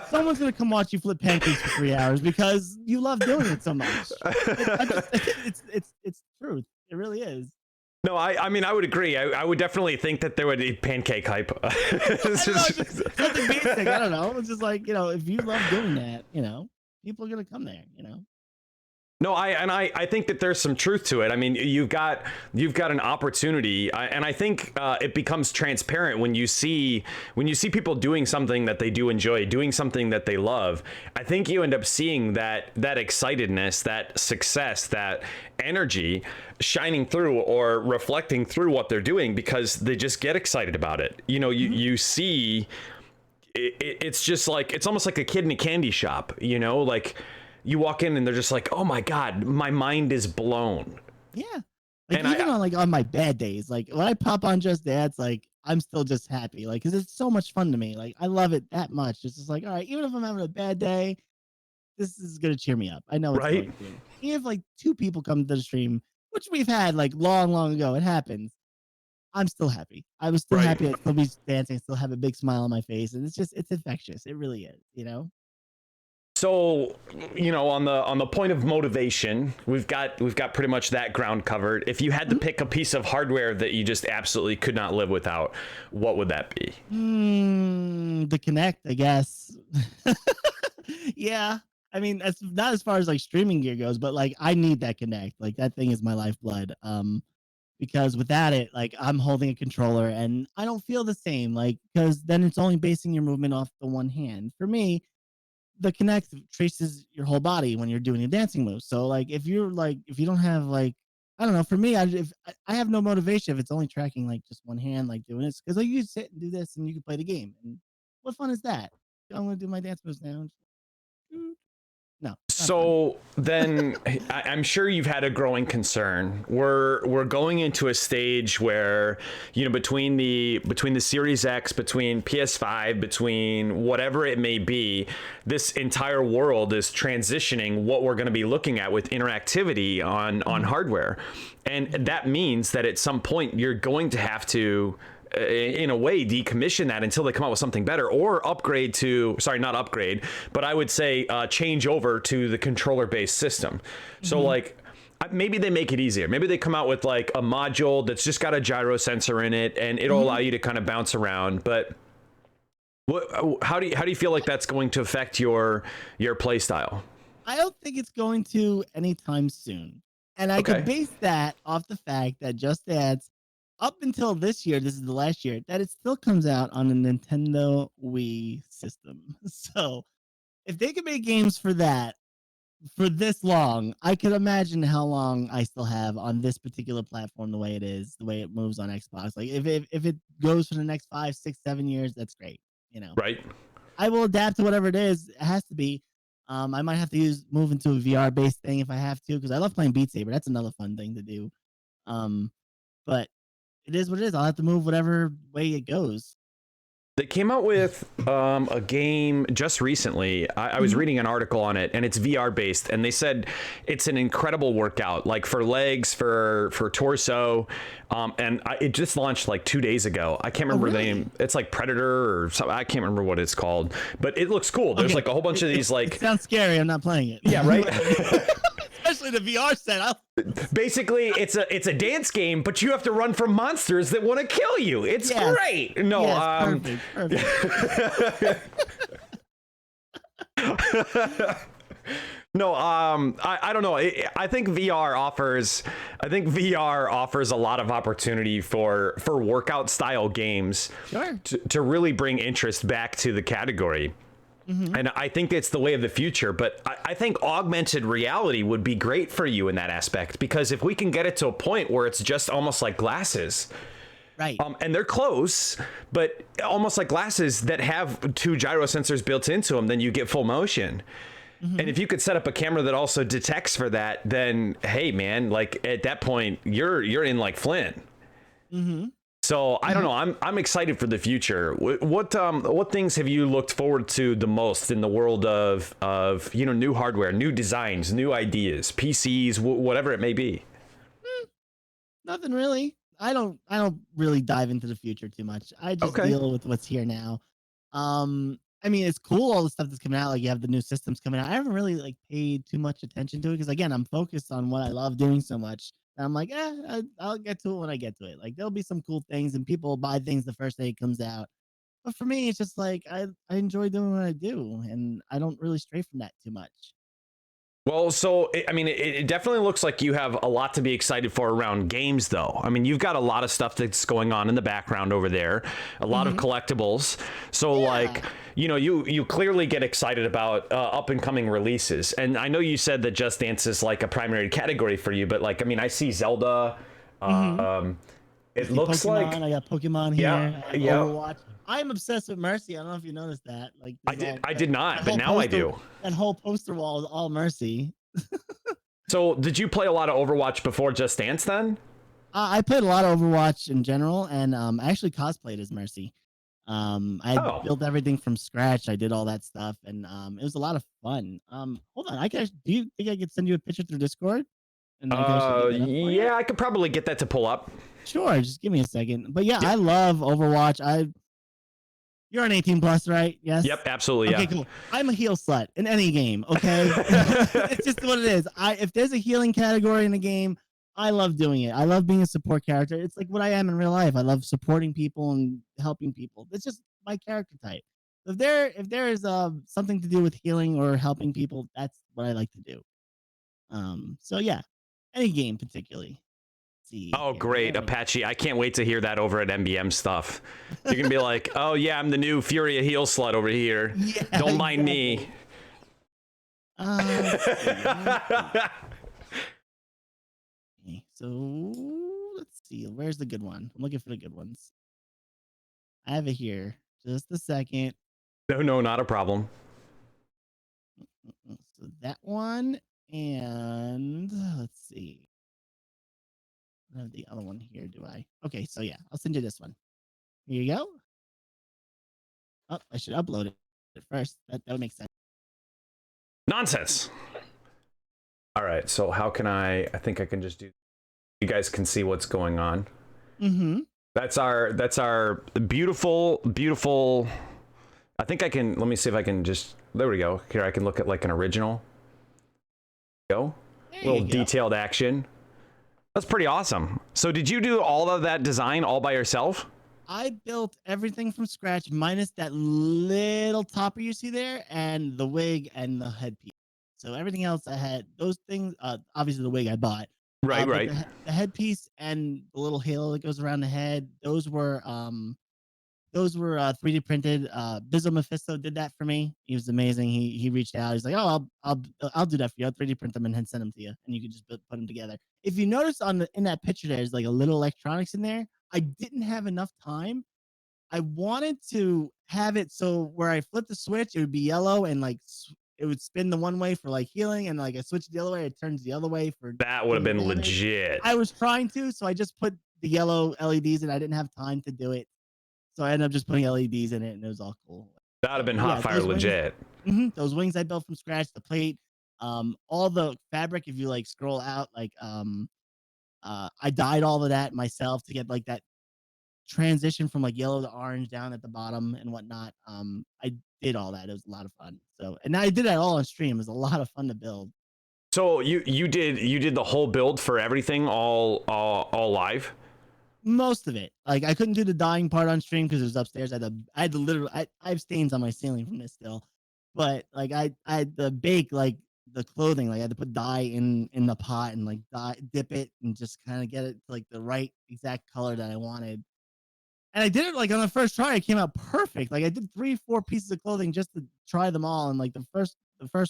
someone's gonna come watch you flip pancakes for 3 hours because you love doing it so much. It's truth. It really is. No, I mean, I would agree. I would definitely think that there would be pancake hype. It's just something basic. I don't know. It's just like, if you love doing that, people are gonna come there, No, I think that there's some truth to it. I mean, you've got an opportunity, and I think it becomes transparent when you see people doing something that they do enjoy, doing something that they love. I think you end up seeing that excitedness, that success, that energy shining through or reflecting through what they're doing because they just get excited about it. You see, it's just like, it's almost like a kid in a candy shop. Like, you walk in and they're just like, oh my God, my mind is blown. Yeah. Like, And even on my bad days, like when I pop on Just Dance, like I'm still just happy. Like, cause it's so much fun to me. Like, I love it that much. It's just like, all right, even if I'm having a bad day, this is gonna cheer me up. I know it's Right. going to. Even if like 2 people come to the stream, which we've had like long, long ago, it happens. I'm still happy. I was still Right. happy. I'd still be dancing, still have a big smile on my face. And it's infectious. It really is, So, on the point of motivation, we've got pretty much that ground covered. If you had to pick a piece of hardware that you just absolutely could not live without, what would that be? The Connect, I guess. Yeah. I mean, that's not as far as like streaming gear goes, but like I need that Connect. Like that thing is my lifeblood. Because without it, like I'm holding a controller and I don't feel the same. Like, because then it's only basing your movement off the one hand. For me, the Connect traces your whole body when you're doing a dancing move. So like if you don't have like I don't know, for me, I have no motivation if it's only tracking like just one hand, like doing this, because like you can sit and do this and you can play the game. And what fun is that? I'm gonna do my dance moves now. No, not fun. So then I'm sure you've had a growing concern. We're going into a stage where, between the Series X, between PS5, between whatever it may be, this entire world is transitioning what we're going to be looking at with interactivity on hardware. And that means that at some point you're going to have to, in a way, decommission that until they come out with something better, or upgrade to, sorry, not upgrade, but I would say change over to the controller based system. So like maybe they make it easier. Maybe they come out with like a module that's just got a gyro sensor in it and it'll allow you to kind of bounce around. But how do you feel like that's going to affect your play style? I don't think it's going to anytime soon. And I Okay. could base that off the fact that Just Dance, up until this year, this is the last year, that it still comes out on a Nintendo Wii system. So if they can make games for that for this long, I could imagine how long I still have on this particular platform, the way it is, the way it moves on Xbox. Like if it goes for the next 5, 6, 7 years, that's great. You know, Right. I will adapt to whatever it is. It has to be. I might have to move into a VR based thing if I have to, because I love playing Beat Saber. That's another fun thing to do. But it is what it is. I'll have to move whatever way it goes. They came out with a game just recently. I was reading an article on it, and it's VR based, and they said it's an incredible workout, like for legs, for torso, it just launched like 2 days ago. I can't remember the Really? name. It's like Predator or something. I can't remember what it's called, but it looks cool. There's Okay. like a whole bunch of these It sounds scary. I'm not playing it. yeah, right. Especially the VR set. Basically, it's a dance game, but you have to run from monsters that want to kill you. It's Yes. great. No, Yes, perfect. No, I don't know. I think VR offers a lot of opportunity for workout style games Sure. to really bring interest back to the category. And I think it's the way of the future, but I think augmented reality would be great for you in that aspect, because if we can get it to a point where it's just almost like glasses, Right. and they're close, but almost like glasses that have 2 gyro sensors built into them, then you get full motion. And if you could set up a camera that also detects for that, then hey man, like at that point you're in like Flint. So I don't know. I'm excited for the future. What things have you looked forward to the most in the world of new hardware, new designs, new ideas, PCs, whatever it may be? Nothing really. I don't really dive into the future too much. I just Okay. deal with what's here now. I mean, it's cool all the stuff that's coming out. Like you have the new systems coming out. I haven't really like paid too much attention to it because again, I'm focused on what I love doing so much. And I'm like, I'll get to it when I get to it. Like there'll be some cool things, and people will buy things the first day it comes out. But for me, it's just like I enjoy doing what I do, and I don't really stray from that too much. Well, so I mean, it definitely looks like you have a lot to be excited for around games, though. I mean, you've got a lot of stuff that's going on in the background over there, a lot of collectibles. So, Yeah. like, you clearly get excited about up and coming releases. And I know you said that Just Dance is like a primary category for you, but like, I mean, I see Zelda. It looks Pokemon, like I got Pokemon here. yeah, I have yeah. Overwatch. I am obsessed with Mercy. I don't know if you noticed that. Like I did not, but whole now I poster- do. That whole poster wall is all Mercy. So, did you play a lot of Overwatch before Just Dance then? I played a lot of Overwatch in general, and I actually cosplayed as Mercy. I Oh. built everything from scratch. I did all that stuff, and it was a lot of fun. Hold on, do you think I could send you a picture through Discord? And I can actually get that up for you? Yeah, I could probably get that to pull up. Sure. Just give me a second. But yeah, I love Overwatch. You're on 18 plus, right? Yes. Yep, absolutely. Okay, Yeah. cool. I'm a heal slut in any game. Okay, it's just what it is. If there's a healing category in a game, I love doing it. I love being a support character. It's like what I am in real life. I love supporting people and helping people. It's just my character type. If there is something to do with healing or helping people, that's what I like to do. So yeah, any game particularly. Let's see Oh, here. great, Apache! I can't wait to hear that over at MBM stuff. You're gonna be like, "Oh yeah, I'm the new Furia heal slut over here. Yeah, Don't mind exactly. me." Okay, so let's see. Where's the good one? I'm looking for the good ones. I have it here. Just a second. No, not a problem. So that one, and let's see. I have the other one here. Do I? Okay, so yeah, I'll send you this one. Here you go. Oh, I should upload it first. That would make sense. Nonsense. All right, so how can I think I can just do, you guys can see what's going on. Mm-hmm. That's our beautiful, I think I can, let me see if I can just, there we go. Here, I can look at like an original. Go. Little detailed action. That's pretty awesome. So did you do all of that design all by yourself? I built everything from scratch, minus that little topper you see there, and the wig and the headpiece. So everything else I had those things. Obviously the wig I bought. Right, But right. the headpiece and the little halo that goes around the head. Those were 3D printed. Bizzo Mephisto did that for me. He was amazing. He reached out. He's like, "Oh, I'll do that for you. I'll 3D print them and then send them to you, and you can just put them together." If you notice in that picture, there's like a little electronics in there. I didn't have enough time. I wanted to have it so where I flip the switch, it would be yellow and like it would spin the one way for like healing, and like I switch the other way, it turns the other way for That would have been damage. legit. I was trying to, so I just put the yellow LEDs, and I didn't have time to do it. So I ended up just putting LEDs in it, and it was all cool. That would have been hot fire legit. Those wings I built from scratch, the plate, all the fabric. If you like scroll out, like I dyed all of that myself to get like that transition from like yellow to orange down at the bottom and whatnot. I did all that. It was a lot of fun. So, and I did that all on stream. It was a lot of fun to build. So you did the whole build for everything all live? Most of it. Like I couldn't do the dyeing part on stream because it was upstairs. I had to literally I have stains on my ceiling from this still. But like I had to bake like the clothing. Like I had to put dye in the pot and like dip it and just kind of get it to like the right exact color that I wanted. And I did it like on the first try. It came out perfect. Like I did 3-4 pieces of clothing just to try them all, and like the first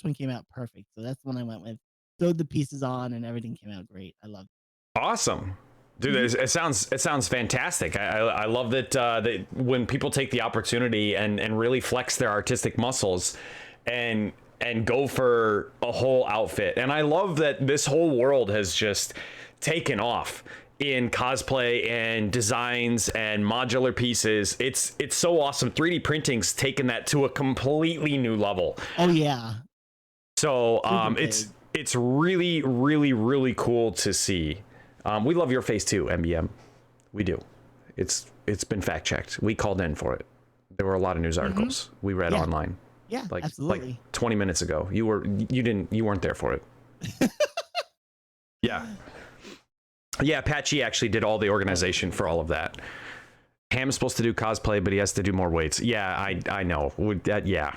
one came out perfect. So that's the one I went with. Sewed the pieces on, and everything came out great. I loved it. Awesome. Dude, it sounds fantastic. I love that when people take the opportunity and really flex their artistic muscles and go for a whole outfit. And I love that this whole world has just taken off in cosplay and designs and modular pieces. It's so awesome. 3D printing's taken that to a completely new level. Oh yeah. So it's really, really, really cool to see. We love your face too, MBM. We do. It's been fact checked. We called in for it. There were a lot of news articles we read online. Yeah, like absolutely. Like 20 minutes ago. You weren't there for it. Yeah. Yeah, Apache actually did all the organization for all of that. Ham's supposed to do cosplay, but he has to do more weights. Yeah, I know. Yeah.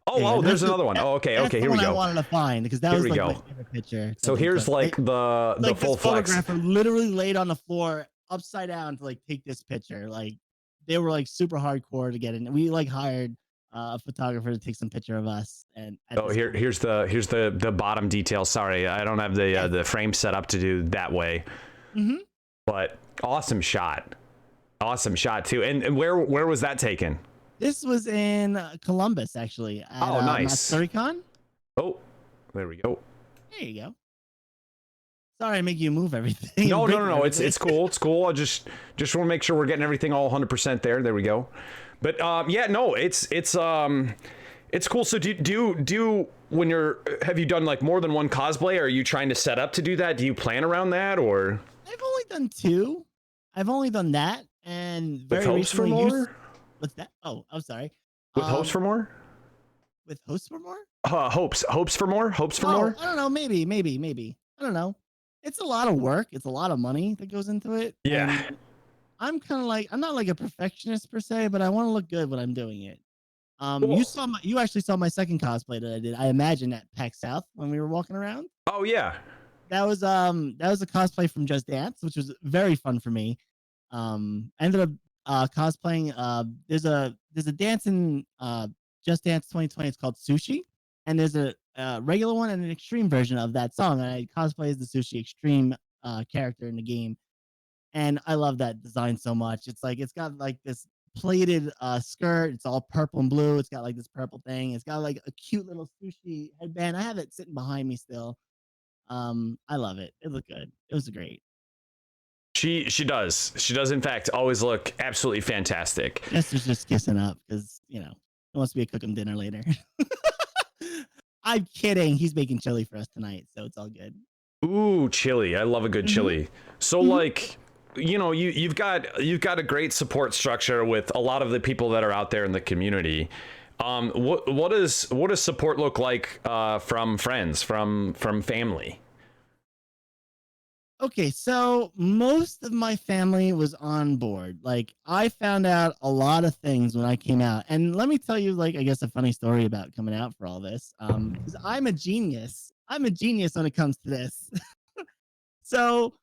Oh, there's another one. Oh, okay, here we go. I wanted to find because that was like my favorite picture. So here's like the full flex. Photographer literally laid on the floor upside down to like take this picture. Like they were like super hardcore to get in. We like hired a photographer to take some picture of us. And here's the bottom detail. Sorry, I don't have the frame set up to do that way. But awesome shot too. And where was that taken? This was in Columbus, actually. At, nice. Oh, there we go. There you go. Sorry, I make you move everything. No. It's cool. It's cool. I just want to make sure we're getting everything all 100% there. There we go. But yeah, no, it's cool. So do when have you done like more than one cosplay? Or are you trying to set up to do that? Do you plan around that or? I've only done 2. I've only done that. And With very hopes for recently, more? what's that? Oh, I'm sorry. With hopes for more? With hosts for more? Hopes for more? Hopes for Oh, more? I don't know. Maybe. I don't know. It's a lot of work. It's a lot of money that goes into it. Yeah. And I'm kind of like, I'm not like a perfectionist per se, but I want to look good when I'm doing it. Cool. You actually saw my second cosplay that I did. I imagine at PAX South when we were walking around. Oh yeah. That was a cosplay from Just Dance, which was very fun for me. I ended up cosplaying. There's a dance in Just Dance 2020. It's called Sushi, and there's a regular one and an extreme version of that song. And I cosplay as the Sushi Extreme character in the game, and I love that design so much. It's like it's got like this plated skirt. It's all purple and blue. It's got like this purple thing. It's got like a cute little sushi headband. I have it sitting behind me still. I love it. It looked good. It was great. She does. She does in fact always look absolutely fantastic. Jester's just kissing up because he wants to be cooking dinner later. I'm kidding. He's making chili for us tonight, so it's all good. Ooh, chili. I love a good chili. So like, you've got a great support structure with a lot of the people that are out there in the community. What does support look like from friends, from family? Okay, so most of my family was on board. Like, I found out a lot of things when I came out. And let me tell you, like, I guess a funny story about coming out for all this. Because I'm a genius. I'm a genius when it comes to this. So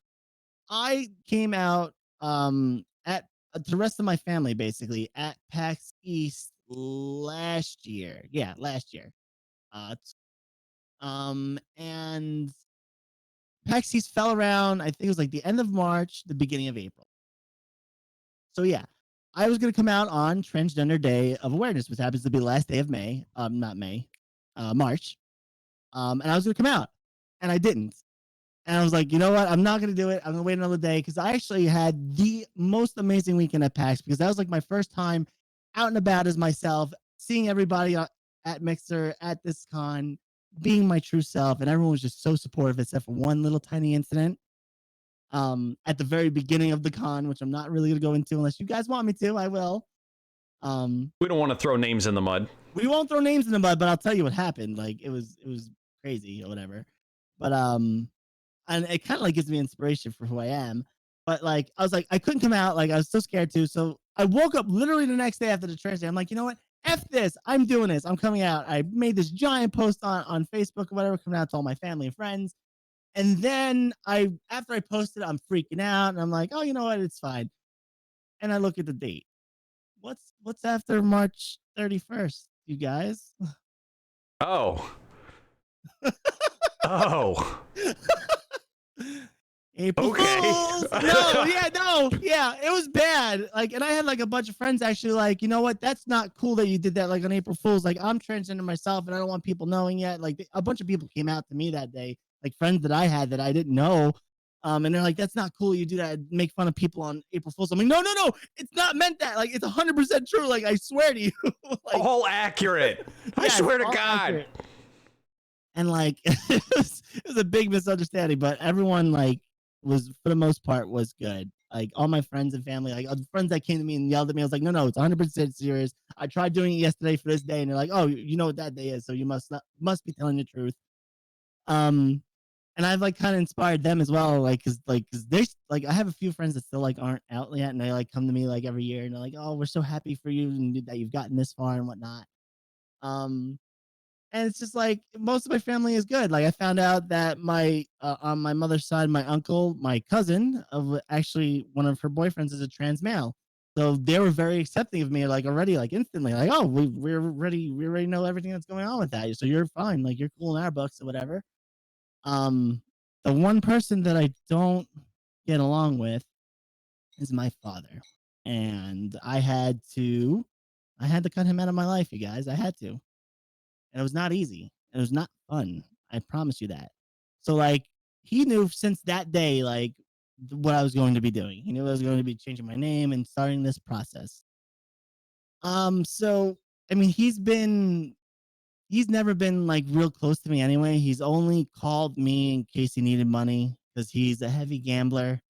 I came out at the rest of my family basically at PAX East last year. Yeah, last year. And PAX East fell around, I think it was like the end of March, the beginning of April. So yeah, I was gonna come out on Transgender Day of Awareness, which happens to be the last day of May. Not May, March. And I was gonna come out, and I didn't. And I was like, you know what? I'm not gonna do it. I'm gonna wait another day because I actually had the most amazing weekend at PAX because that was like my first time out and about as myself, seeing everybody at Mixer at this con, being my true self, and everyone was just so supportive except for one little tiny incident at the very beginning of the con, which I'm not really gonna go into unless you guys want me to. I will. We don't want to throw names in the mud. We won't throw names in the mud, but I'll tell you what happened. Like it was crazy or whatever. But and it kind of like gives me inspiration for who I am. But like I was like I couldn't come out, like I was so scared to. So I woke up literally the next day after the Trans Day. I'm like, you know what? F this. I'm doing this. I'm coming out. I made this giant post on Facebook or whatever, coming out to all my family and friends. And then after I posted, I'm freaking out and I'm like, oh, you know what? It's fine. And I look at the date. What's after March 31st, you guys? Oh. Oh. April Okay. Fools! Yeah, it was bad. Like, and I had like a bunch of friends actually like, you know what? That's not cool that you did that. Like on April Fools, like I'm transgender myself, and I don't want people knowing yet. Like a bunch of people came out to me that day, like friends that I had that I didn't know. And they're like, "That's not cool. You do that. Make fun of people on April Fools." I'm like, "No, it's not meant that. Like, it's 100% true. Like, I swear to you." Like, all accurate. I yes, swear to all God. accurate. And like, it was a big misunderstanding, but everyone like was for the most part was good. Like all my friends and family, like friends that came to me and yelled at me, I was like, no, it's 100% serious. I tried doing it yesterday for this day, and they're like, oh, you know what that day is, so you must be telling the truth. And I've like kind of inspired them as well, like because they like I have a few friends that still like aren't out yet, and they like come to me like every year, and they're like, oh, we're so happy for you and that you've gotten this far and whatnot. And it's just like most of my family is good. Like I found out that my on my mother's side, my uncle, my cousin of actually one of her boyfriends is a trans male. So they were very accepting of me, like already, like instantly, like, oh, we already know everything that's going on with that. So you're fine, like you're cool in our books or whatever. Um, the one person that I don't get along with is my father, and I had to cut him out of my life, you guys. I had to, and it was not easy. It was not fun. I promise you that. So like he knew since that day like what I was going to be doing. He knew I was going to be changing my name and starting this process. So I mean he's never been like real close to me anyway. He's only called me in case he needed money because he's a heavy gambler.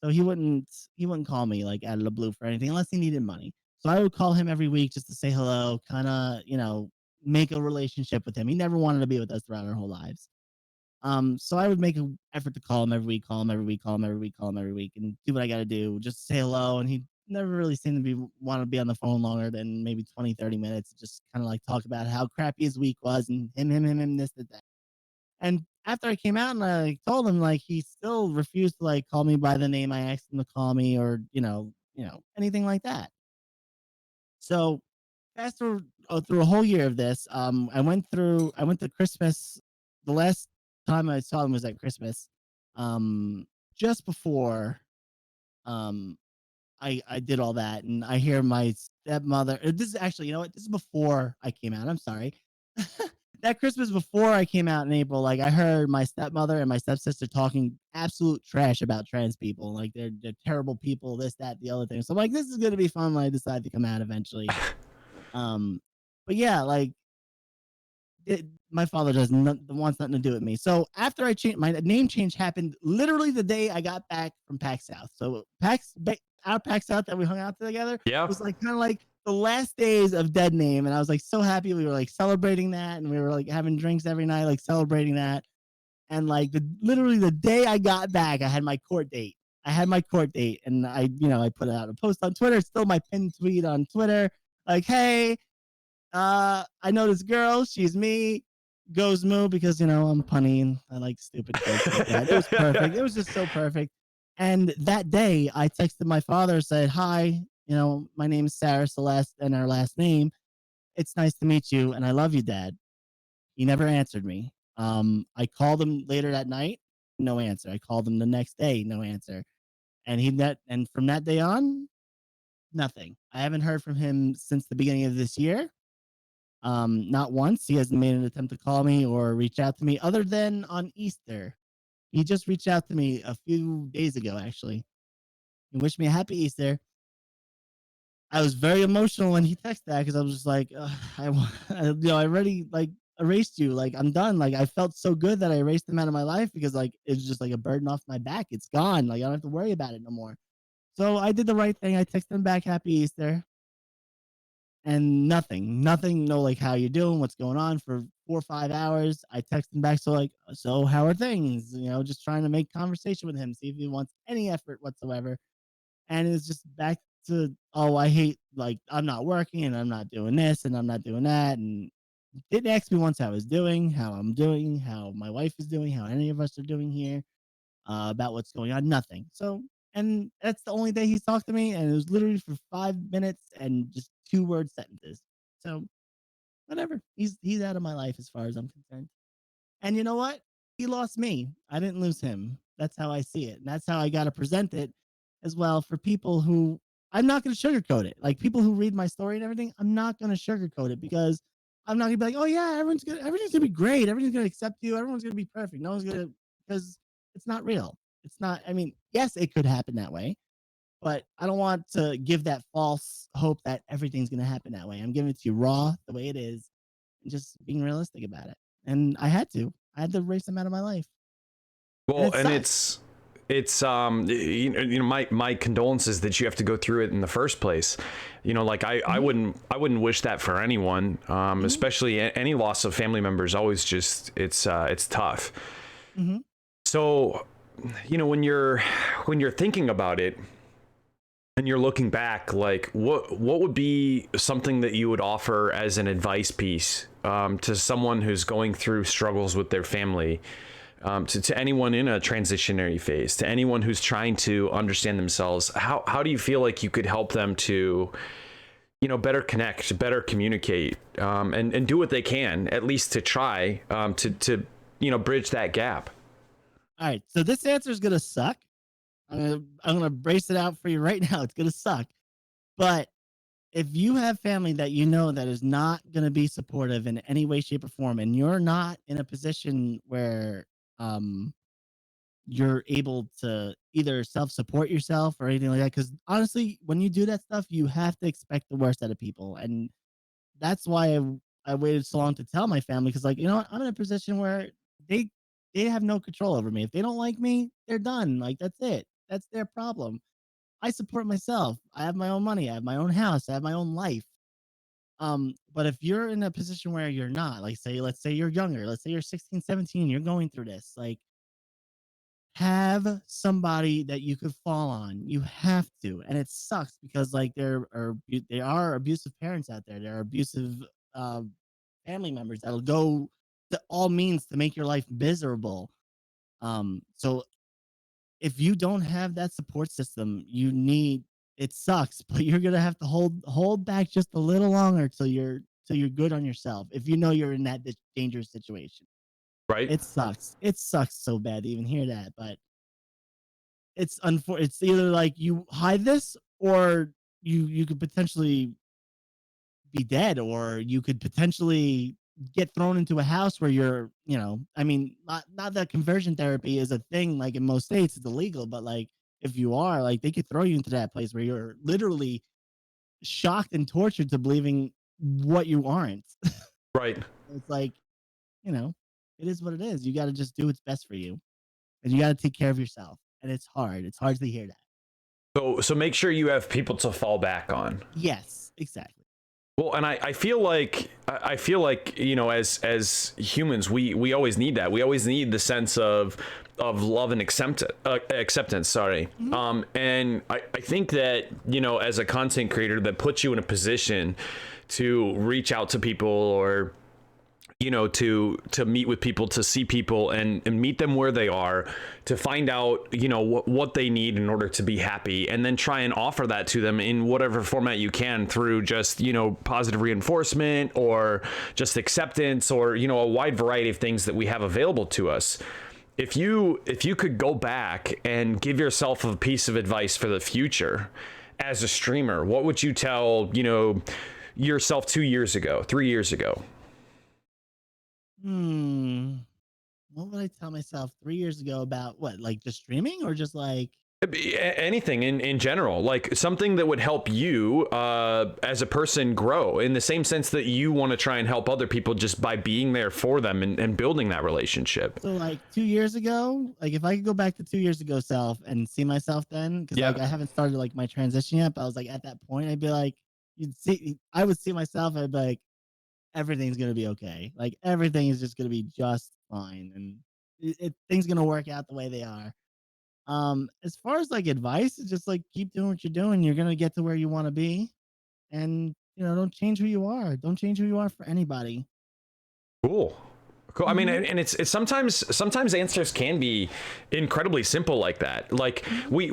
So he wouldn't call me like out of the blue for anything unless he needed money. So I would call him every week just to say hello, kind of, make a relationship with him. He never wanted to be with us throughout our whole lives. So I would make an effort to call him every week, call him every week, call him every week, call him every week, and do what I got to do, just say hello. And he never really seemed to be want to be on the phone longer than maybe 20, 30 minutes, just kind of like talk about how crappy his week was and him, this, that. And after I came out and I like, told him, like, he still refused to like call me by the name I asked him to call me, or anything like that. So fast through through a whole year of this, I went to Christmas. The last time I saw him was at Christmas, just before um I did all that, and I hear my stepmother. This is actually, you know what? This is before I came out. I'm sorry. That Christmas before I came out in April, like I heard my stepmother and my stepsister talking absolute trash about trans people. Like they're terrible people, this, that, the other thing. So I'm like, this is gonna be fun when I decide to come out eventually. Um, but yeah, like my father wants nothing to do with me. So after I changed, my name change happened literally the day I got back from PAX South. So our PAX South that we hung out together Yeah. was like kind of like the last days of Dead Name, and I was like so happy. We were like celebrating that, and we were like having drinks every night, like celebrating that. And like literally the day I got back, I had my court date. And I put out a post on Twitter. It's still my pinned tweet on Twitter. Like, hey, I know this girl. She's me. Goes Moo, because I'm punny and I like stupid jokes like that. It was perfect. It was just so perfect. And that day, I texted my father, said, "Hi, my name is Sarah Celeste, and our last name. It's nice to meet you, and I love you, Dad." He never answered me. I called him later that night, no answer. I called him the next day, no answer. And from that day on, nothing. I haven't heard from him since the beginning of this year. Not once. He hasn't made an attempt to call me or reach out to me other than on Easter. He just reached out to me a few days ago, actually. He wished me a happy Easter. I was very emotional when he texted that because I was just like, I already like erased you. Like, I'm done. Like, I felt so good that I erased him out of my life because like it's just like a burden off my back. It's gone. Like, I don't have to worry about it no more. So I did the right thing. I texted him back happy Easter. And nothing, no, like, how you doing, what's going on, for 4 or 5 hours. I text him back, so like, so how are things, just trying to make conversation with him, see if he wants any effort whatsoever. And it's just back to, oh, I hate, like, I'm not working and I'm not doing this and I'm not doing that, and didn't ask me once how I was doing, how I'm doing, how my wife is doing, how any of us are doing here, about what's going on. Nothing. So, and that's the only day he's talked to me, and it was literally for 5 minutes and just 2 word sentences. So whatever. He's out of my life as far as I'm concerned. And you know what? He lost me. I didn't lose him. That's how I see it. And that's how I got to present it as well for people who, I'm not going to sugarcoat it. Like, people who read my story and everything, I'm not going to sugarcoat it because I'm not going to be like, "Oh yeah, everything's going to be great. Everything's going to accept you. Everyone's going to be perfect." No one's going to, because it's not real. It's not, I mean, yes, it could happen that way, but I don't want to give that false hope that everything's going to happen that way. I'm giving it to you raw, the way it is, and just being realistic about it. And I had to erase them out of my life. And Well, it and sucks. it's my condolences that you have to go through it in the first place. Like I Hmm. wouldn't wish that for anyone, Hmm. especially any loss of family members. Always just it's tough. Hmm. So, when you're thinking about it and you're looking back, like what would be something that you would offer as an advice piece, to someone who's going through struggles with their family, to anyone in a transitionary phase, to anyone who's trying to understand themselves? How do you feel like you could help them to, better connect, better communicate, and do what they can, at least to try, to bridge that gap? All right. So this answer is gonna suck. I'm gonna brace it out for you right now. It's gonna suck. But if you have family that you know that is not gonna be supportive in any way, shape, or form, and you're not in a position where um you're able to either self-support yourself or anything like that, because honestly, when you do that stuff, you have to expect the worst out of people. And that's why I waited so long to tell my family, because, like, what, I'm in a position where they they have no control over me. If they don't like me, they're done. Like, that's it. That's their problem. I support myself. I have my own money. I have my own house. I have my own life. But if you're in a position where you're not, like say, let's say you're younger, let's say you're 16, 17, you're going through this, like have somebody that you could fall on. You have to. And it sucks because like there are abusive parents out there. There are abusive uh, family members that'll go to all means to make your life miserable. So if you don't have that support system, it sucks, but you're gonna have to hold back just a little longer till you're good on yourself. If you know you're in that dangerous situation, Right. it sucks. It sucks so bad to even hear that, but it's either like you hide this or you could potentially be dead, or you could potentially get thrown into a house where you're, I mean, not that conversion therapy is a thing, like in most states it's illegal, but like if you are, like they could throw you into that place where you're literally shocked and tortured to believing what you aren't. Right. It's like, you know, it is what it is. You got to just do what's best for you, and you got to take care of yourself. And it's hard. It's hard to hear that. So make sure you have people to fall back on. Yes, exactly. Well, and I feel like as humans we always need that. We always need the sense of love and acceptance. Sorry. And I think that as a content creator, that puts you in a position to reach out to people, or to meet with people, to see people and meet them where they are, to find out what they need in order to be happy, and then try and offer that to them in whatever format you can, through just positive reinforcement, or just acceptance, or a wide variety of things that we have available to us. If you could go back and give yourself a piece of advice for the future as a streamer, what would you tell yourself 2 years ago, 3 years ago? What would I tell myself 3 years ago about what, like just streaming or just like? Anything in general, like something that would help you as a person grow, in the same sense that you want to try and help other people just by being there for them, and building that relationship. So like 2 years ago, like if I could go back to 2 years ago self and see myself then, because Yeah. like I haven't started like my transition yet, but I was like at that point, I'd be like, I would see myself, I'd be like, everything's gonna be okay. Like everything is just gonna be just fine, and things gonna work out the way they are. As far as like advice, it's just like keep doing what you're doing. You're gonna get to where you want to be, and don't change who you are. Don't change who you are for anybody. Cool. Cool. I mean, Hmm. and it's sometimes answers can be incredibly simple like that. Like we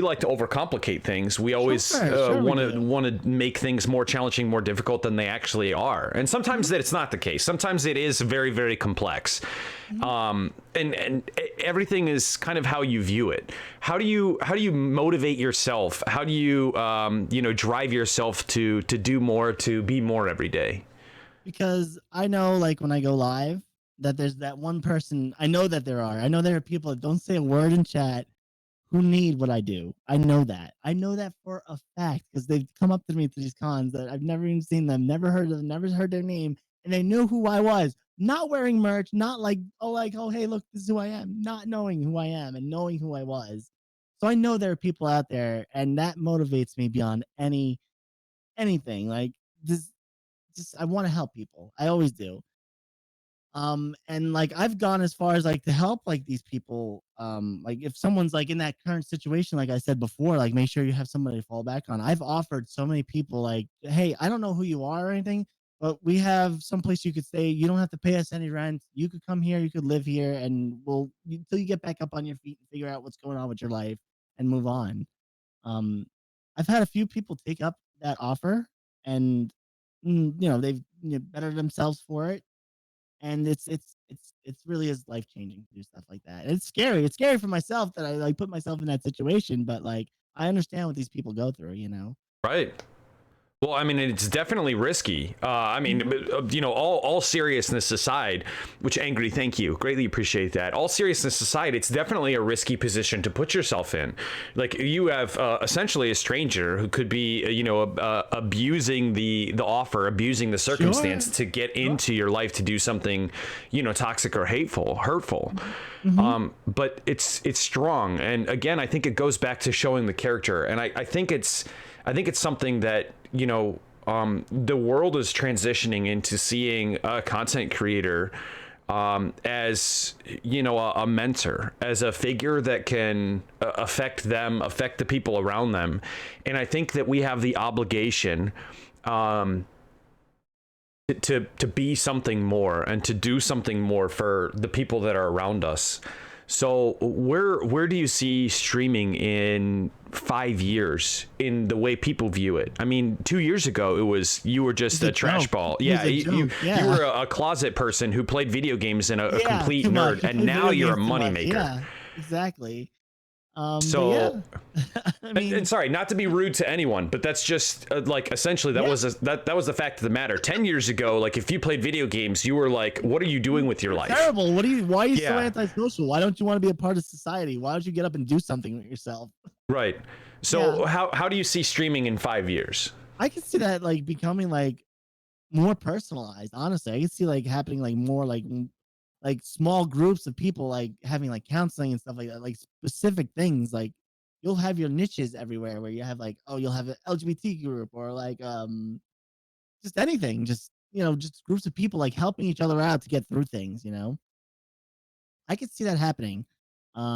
like to overcomplicate things. We always Sure, we do. want to make things more challenging, more difficult than they actually are. And sometimes that it's not the case. Sometimes it is very, very complex. And everything is kind of how you view it. How do you motivate yourself? How do you drive yourself to do more, to be more every day? Because I know, like when I go live, that there's that one person. I know that there are. I know there are people that don't say a word in chat who need what I do. I know that. I know that for a fact because they've come up to me to these cons that I've never even seen them, never heard of them, never heard their name, and they knew who I was. Not wearing merch, not like, oh, hey, look, this is who I am. Not knowing who I am and knowing who I was. So I know there are people out there, and that motivates me beyond anything. Like this, just I want to help people. I always do. And like I've gone as far as like to help like these people, like if someone's like in that current situation, like I said before, like make sure you have somebody to fall back on. I've offered so many people like, hey, I don't know who you are or anything, but we have someplace you could stay. You don't have to pay us any rent. You could come here, you could live here, and until you get back up on your feet and figure out what's going on with your life and move on. um I've had a few people take up that offer, and they've bettered themselves for it, and it's really is life changing to do stuff like that. And it's scary. It's scary for myself that I like put myself in that situation, but like I understand what these people go through. Right. Well, I mean, it's definitely risky. I mean, you know, all seriousness aside, which Angry, thank you, greatly appreciate that. All seriousness aside, it's definitely a risky position to put yourself in. Like you have essentially a stranger who could be, you know, abusing the offer, abusing the circumstance to get into your life to do something, you know, toxic or hateful, hurtful. But it's strong, and again, I think it goes back to showing the character, and I think it's something that, you know, the world is transitioning into seeing a content creator as, you know, a mentor, as a figure that can affect them, affect the people around them. And I think that we have the obligation to be something more and to do something more for the people that are around us. So where do you see streaming in 5 years in the way people view it? I mean, 2 years ago, you were just a trash ball. Yeah, you were a closet person who played video games and a complete nerd, and now you're a moneymaker. Yeah, exactly. So, I mean, and sorry, not to be rude to anyone, but that's just like essentially that was that was the fact of the matter. 10 years ago, like if you played video games, you were like, "What are you doing with your life?" Terrible. Why are you so antisocial? Why don't you want to be a part of society? Why don't you get up and do something with yourself? Right. So how do you see streaming in 5 years? I can see that like becoming like more personalized. Honestly, I can see like happening like more like small groups of people like having like counseling and stuff like that, like specific things. Like you'll have your niches everywhere where you have like, oh, you'll have an LGBT group or like just anything, just, you know, just groups of people like helping each other out to get through things, you know. I could see that happening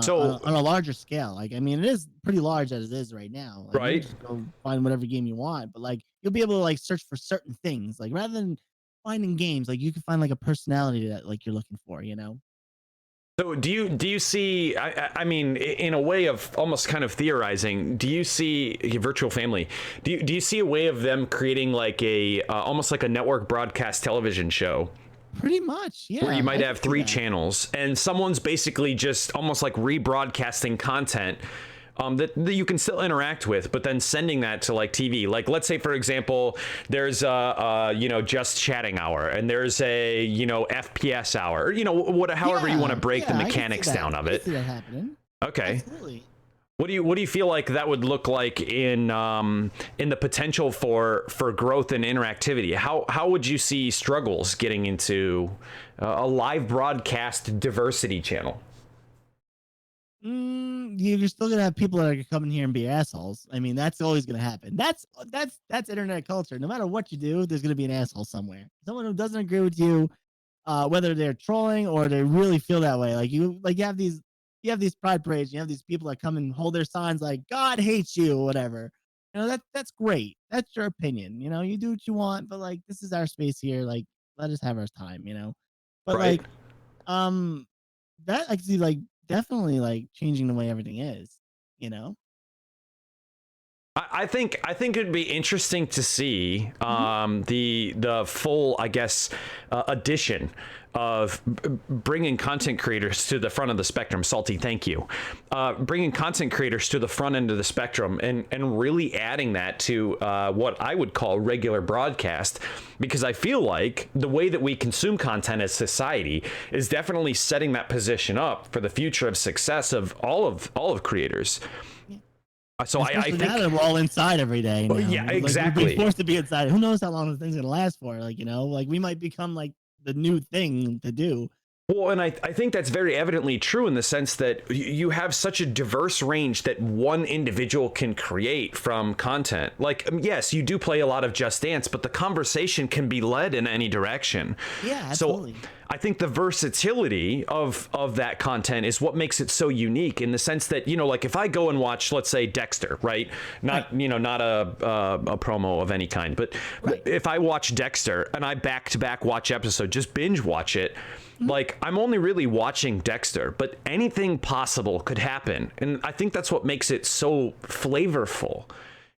So on a larger scale. Like, I mean, it is pretty large as it is right now. Like, you right. can just go find whatever game you want, but like you'll be able to like search for certain things. Like rather than finding games, like you can find like a personality that like you're looking for, you know. So do you see? I mean, in a way of almost kind of theorizing, do you see Virtual Family? Do you see a way of them creating like a almost like a network broadcast television show? Pretty much, yeah. Where you might have 3 channels, and someone's basically just almost like rebroadcasting content that you can still interact with, but then sending that to like TV. Like, let's say, for example, there's a you know, just chatting hour, and there's a, you know, FPS hour, or, you know, however you want to break the mechanics down of it. I can see that happening. Okay. Absolutely. What do you feel like that would look like in the potential for growth and interactivity? How would you see struggles getting into a live broadcast diversity channel? You're still gonna have people that are gonna come in here and be assholes. I mean, that's always gonna happen. That's internet culture. No matter what you do, there's gonna be an asshole somewhere. Someone who doesn't agree with you, whether they're trolling or they really feel that way. Like you have these pride parades. You have these people that come and hold their signs like "God hates you" or whatever. You know, that's great. That's your opinion. You know, you do what you want, but like this is our space here. Like let us have our time. You know, but Right. like that I can see like definitely like changing the way everything is. You know. I think it'd be interesting to see the full, I guess, addition of bringing content creators to the front of the spectrum. Salty, thank you. Bringing content creators to the front end of the spectrum and really adding that to what I would call regular broadcast, because I feel like the way that we consume content as society is definitely setting that position up for the future of success of all of creators. So I think now that we're all inside every day. Now. Yeah, like, exactly. We're being forced to be inside. Who knows how long the thing's gonna last for? Like, you know, like we might become like the new thing to do. Well, and I think that's very evidently true in the sense that you have such a diverse range that one individual can create from content. Like, yes, you do play a lot of Just Dance, but the conversation can be led in any direction. Yeah, absolutely. So I think the versatility of that content is what makes it so unique, in the sense that, you know, like if I go and watch, let's say, Dexter, right? Not a promo of any kind, but if I watch Dexter and I back to back watch episode, just binge watch it, like I'm only really watching Dexter, but anything possible could happen. And I think that's what makes it so flavorful,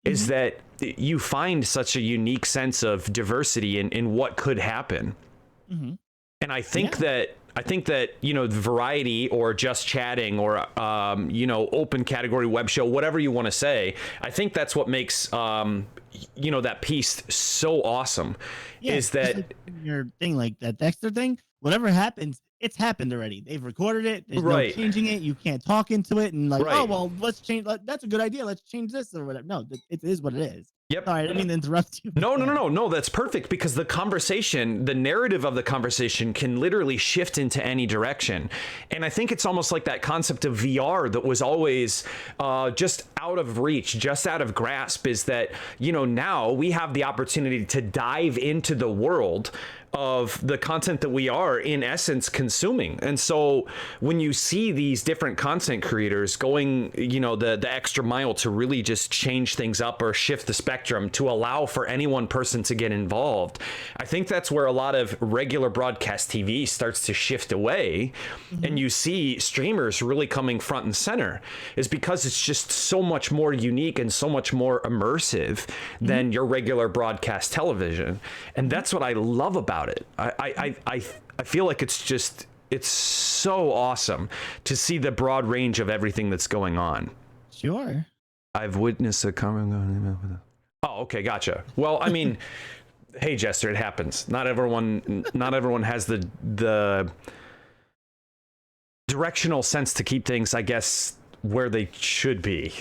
is that you find such a unique sense of diversity in what could happen. And I think that, you know, variety or just chatting or, you know, open category web show, whatever you want to say, I think that's what makes that piece so awesome is that like your thing, like that Dexter thing, whatever happens, it's happened already. They've recorded it. There's no right, changing it. You can't talk into it and like, oh right. well, let's change. That's a good idea. Let's change this or whatever. No, it is what it is. Yep. Sorry, I didn't mean to interrupt you. No, that's perfect, because the conversation, the narrative of the conversation can literally shift into any direction. And I think it's almost like that concept of VR that was always just out of reach, just out of grasp, is that, now we have the opportunity to dive into the world of the content that we are in essence consuming. And so when you see these different content creators going, the extra mile to really just change things up or shift the spectrum to allow for any one person to get involved, I think that's where a lot of regular broadcast TV starts to shift away. And you see streamers really coming front and center, is because it's just so much more unique and so much more immersive than your regular broadcast television. And that's what I love about it. I feel like it's so awesome to see the broad range of everything that's going on. Sure. I've witnessed a coming. Oh, okay, gotcha. Well, I mean, hey, Jester, it happens. Not everyone has the directional sense to keep things, I guess, where they should be.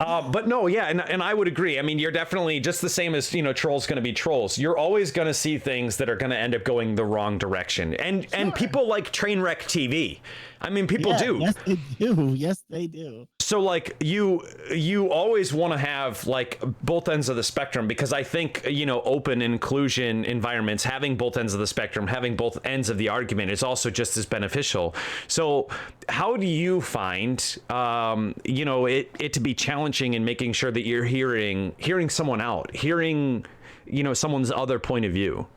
But no, yeah, and I would agree. I mean, you're definitely just the same as, trolls going to be trolls. You're always going to see things that are going to end up going the wrong direction. And people like Trainwreck TV. I mean, people do. Yes, they do. Yes, they do. So like you always want to have like both ends of the spectrum, because I think, open inclusion environments, having both ends of the spectrum, having both ends of the argument is also just as beneficial. So how do you find, it to be challenging in making sure that you're hearing someone out, hearing, someone's other point of view?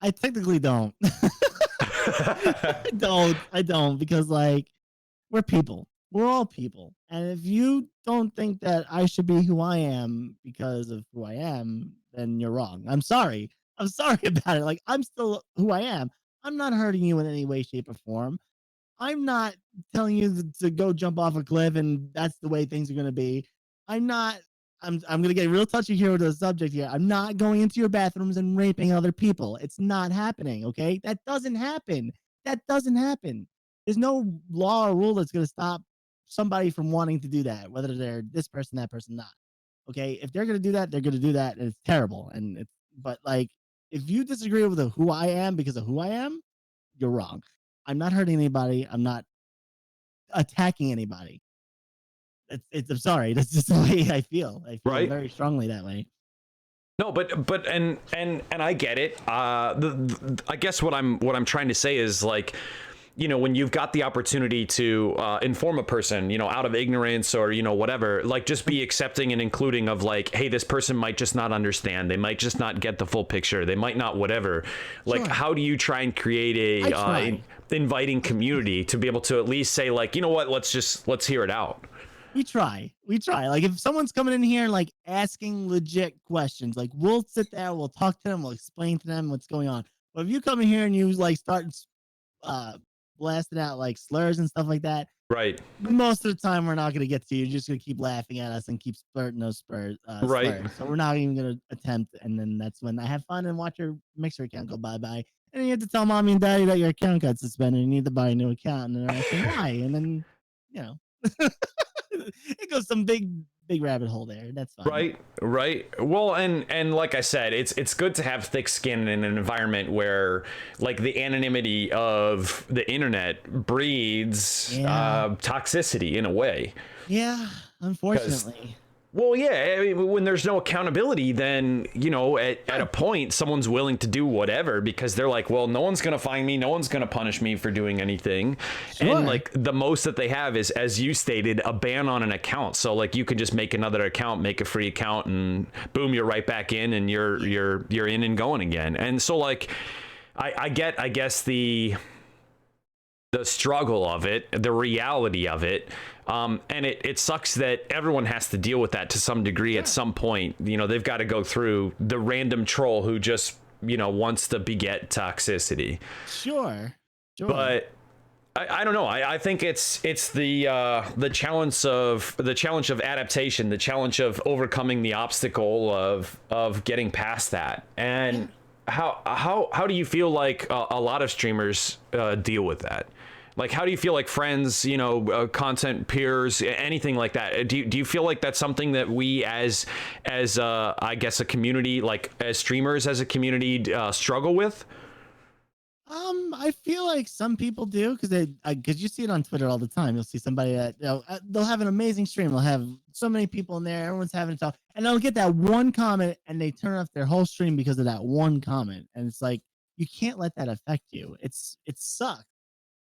I technically don't. I don't, because like, we're people. We're all people. And if you don't think that I should be who I am because of who I am, then you're wrong. I'm sorry. I'm sorry about it. Like, I'm still who I am. I'm not hurting you in any way, shape, or form. I'm not telling you to go jump off a cliff and that's the way things are going to be. I'm not. I'm going to get real touchy here with the subject here. I'm not going into your bathrooms and raping other people. It's not happening, okay? That doesn't happen. That doesn't happen. There's no law or rule that's going to stop somebody from wanting to do that, whether they're this person, that person, not. Okay? If they're going to do that, they're going to do that, and it's terrible. But like, if you disagree with who I am because of who I am, you're wrong. I'm not hurting anybody. I'm not attacking anybody. I'm sorry. That's just the way I feel. I feel Right. very strongly that way. No, but I get it. I guess what I'm trying to say is, like, when you've got the opportunity to inform a person, out of ignorance or, whatever, like, just be accepting and including of like, hey, this person might just not understand. They might just not get the full picture. They might not, whatever. Like, how do you try and create a inviting community to be able to at least say, like, you know what, let's hear it out. We try. Like, if someone's coming in here like asking legit questions, like, we'll sit there, we'll talk to them, we'll explain to them what's going on. But if you come in here and you like start blasting out like slurs and stuff like that, right, most of the time we're not going to get to you. You're just going to keep laughing at us and keep splurting those slurs. So we're not even going to attempt. And then that's when I have fun and watch your Mixer account go bye-bye. And then you have to tell mommy and daddy that your account got suspended. You need to buy a new account. And they're asking why. And then, it goes some big rabbit hole there. That's fine. Right. Well, and like I said, it's good to have thick skin in an environment where, like, the anonymity of the internet breeds toxicity in a way. Yeah, unfortunately. Well, yeah, I mean, when there's no accountability, then, at a point, someone's willing to do whatever because they're like, well, no one's going to find me. No one's going to punish me for doing anything. Sure. And like the most that they have is, as you stated, a ban on an account. So like you can just make another account, make a free account, and boom, you're right back in and you're in and going again. And so like, I guess the struggle of it, the reality of it. And it sucks that everyone has to deal with that to some degree at some point. They've got to go through the random troll who just, wants to beget toxicity. Sure. But I don't know. I think it's the challenge of adaptation, the challenge of overcoming the obstacle of getting past that. And how do you feel like a lot of streamers deal with that? Like, how do you feel like friends, content peers, anything like that? Do you feel like that's something that we as I guess a community, like as streamers as a community, struggle with? I feel like some people do because you see it on Twitter all the time. You'll see somebody that they'll have an amazing stream. They'll have so many people in there. Everyone's having a talk, and they'll get that one comment, and they turn off their whole stream because of that one comment. And it's like you can't let that affect you. It sucks,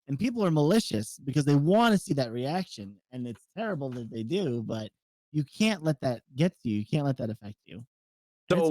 and people are malicious because they want to see that reaction, and it's terrible that they do. But you can't let that get to you. You can't let that affect you. So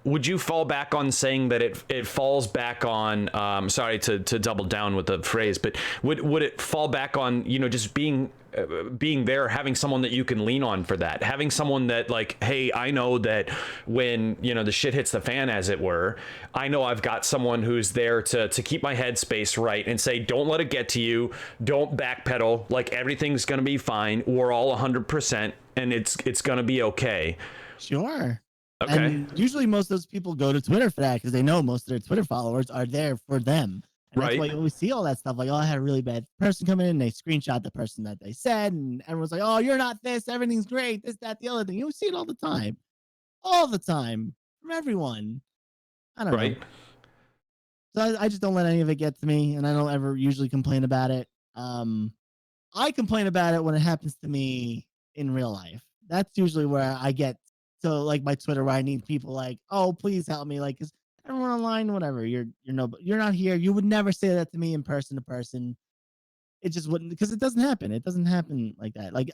would you fall back on saying that it falls back on sorry to double down with the phrase, but would it fall back on just being there, having someone that you can lean on for that, having someone that like, hey, I know that when the shit hits the fan, as it were, I know I've got someone who's there to keep my headspace right and say, don't let it get to you, don't backpedal, like everything's gonna be fine, we're all 100% and it's gonna be okay. Sure. Okay. And usually most of those people go to Twitter for that because they know most of their Twitter followers are there for them. And that's why you always see all that stuff. Like, oh, I had a really bad person come in and they screenshot the person that they said. And everyone's like, oh, you're not this. Everything's great. This, that, the other thing. You see it all the time. All the time. From everyone. I don't know. So I just don't let any of it get to me. And I don't ever usually complain about it. I complain about it when it happens to me in real life. That's usually where I get to, like, my Twitter, where I need people like, oh, please help me, like, because everyone online, whatever, you're not here. You would never say that to me in person to person. It just wouldn't, because it doesn't happen. It doesn't happen like that. Like,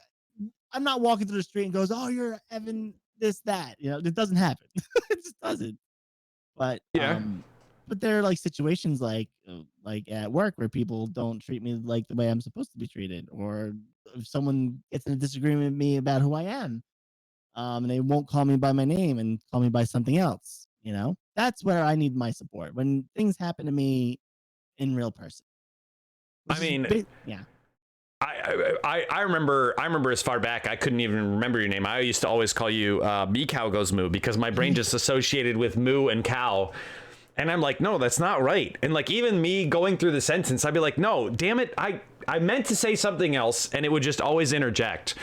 I'm not walking through the street and goes, oh, you're Evan this that. It doesn't happen. It just doesn't. But but there are like situations like at work where people don't treat me like the way I'm supposed to be treated, or if someone gets in a disagreement with me about who I am, and they won't call me by my name and call me by something else. That's where I need my support when things happen to me in real person. I mean, yeah. I remember as far back I couldn't even remember your name. I used to always call you MeGoesMoo because my brain just associated with moo and cow. And I'm like, no, that's not right. And like, even me going through the sentence, I'd be like, no, damn it, I meant to say something else, and it would just always interject.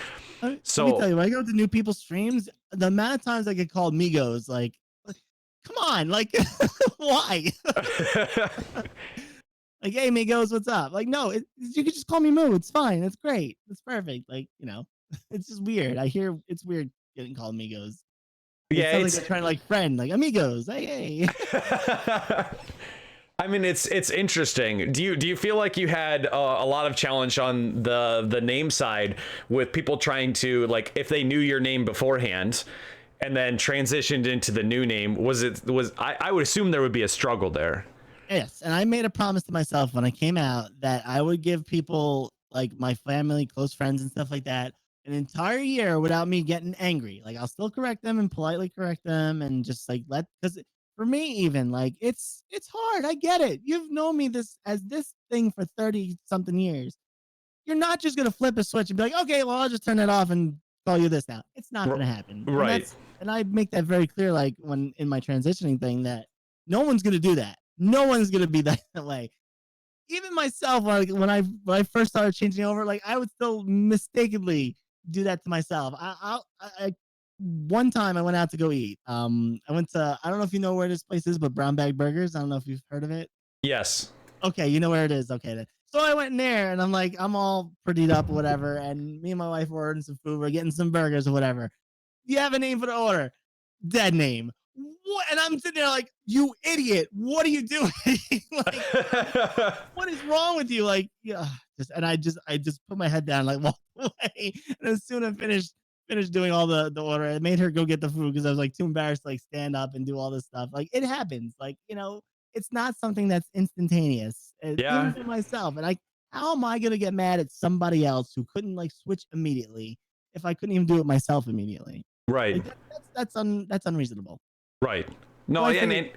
So let me tell you, when I go to new people's streams, the amount of times I get called Migos, like, come on, like, why? Like, hey, Migos, what's up? Like, no, you could just call me Moo. It's fine. It's great. It's perfect. Like, it's just weird. I hear it's weird getting called Migos. Yeah, it's like they're trying to like friend, like amigos. Hey. I mean, it's interesting. Do you feel like you had a lot of challenge on the name side with people trying to, like, if they knew your name beforehand and then transitioned into the new name? I would assume there would be a struggle there. Yes, and I made a promise to myself when I came out that I would give people, like my family, close friends, and stuff like that, an entire year without me getting angry. Like, I'll still correct them and politely correct them, and just like because for me, even like it's hard. I get it. You've known me this thing for 30 something years. You're not just gonna flip a switch and be like, okay, well, I'll just turn it off and call you this now. It's not gonna happen. Right. And I make that very clear, like when in my transitioning thing, that no one's gonna do that. No one's gonna be that way. Even myself, like when I first started changing over, like I would still mistakenly do that to myself. I one time I went out to go eat. I went to, I don't know if you know where this place is, but Brown Bag Burgers. I don't know if you've heard of it. Yes. Okay, you know where it is. Okay, then. So I went in there and I'm all prettied up or whatever, and me and my wife were ordering some food. We're getting some burgers or whatever. You have a name for the order? Dead name. What? And I'm sitting there like, you idiot! What are you doing? Like, what is wrong with you? Like, yeah. I just put my head down, like, walked away. And as soon as I finished doing all the order, I made her go get the food because I was like too embarrassed to like stand up and do all this stuff. Like, it happens. Like, it's not something that's instantaneous. Yeah. Even for myself. And how am I gonna get mad at somebody else who couldn't like switch immediately if I couldn't even do it myself immediately? Right. Like, that's unreasonable. Right. No, So and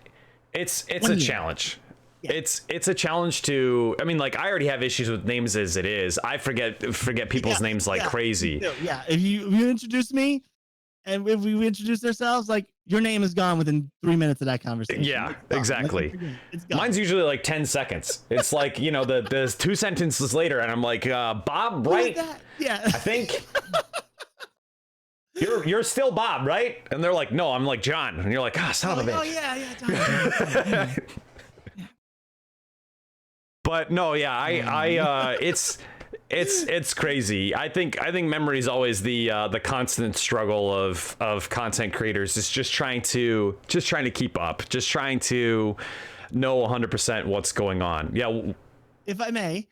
it's a challenge. Yeah. it's a challenge to. I mean, like I already have issues with names as it is. I forget Yeah. people's names like Yeah. Me crazy. too. Yeah. If you introduce me and if we introduce ourselves, like your name is gone within 3 minutes of that conversation. Yeah, It's gone. Like exactly. it's gone. Mine's usually like 10 seconds. It's like, the two sentences later, and I'm like, Bob, Who is right? that? Yeah. I think you're still Bob, right? And they're like, no, I'm like John. And you're like, son of a Oh bitch. yeah, John. But no, yeah, it's crazy. I think memory is always the constant struggle of content creators. Is just trying to keep up, just trying to know 100% what's going on. Yeah. If I may,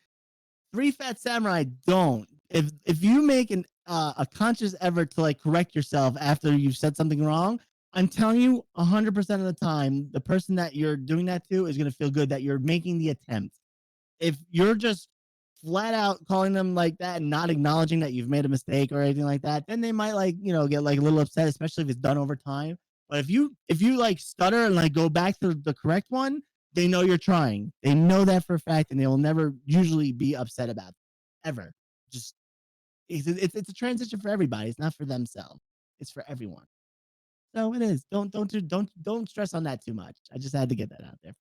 Three Fat Samurai don't. If you make a conscious effort to like correct yourself after you've said something wrong, I'm telling you, 100% of the time, the person that you're doing that to is gonna feel good that you're making the attempt. If you're just flat out calling them like that and not acknowledging that you've made a mistake or anything like that, then they might like, get like a little upset, especially if it's done over time. But if you like stutter and like go back to the correct one, they know you're trying. They know that for a fact, and they will never usually be upset about it, ever. Just it's a transition for everybody. It's not for themselves. It's for everyone. So it is. Don't stress on that too much. I just had to get that out there.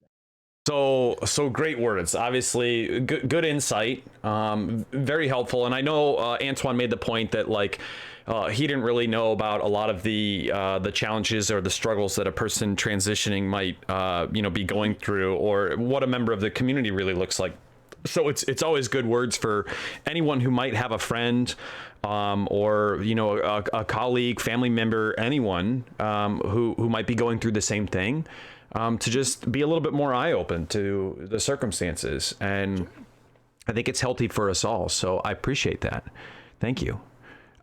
So great words. Obviously, good insight. Very helpful. And I know Antoine made the point that like he didn't really know about a lot of the challenges or the struggles that a person transitioning might be going through, or what a member of the community really looks like. So it's always good words for anyone who might have a friend, or a colleague, family member, anyone who might be going through the same thing. To just be a little bit more eye open to the circumstances. And I think it's healthy for us all. So I appreciate that. Thank you.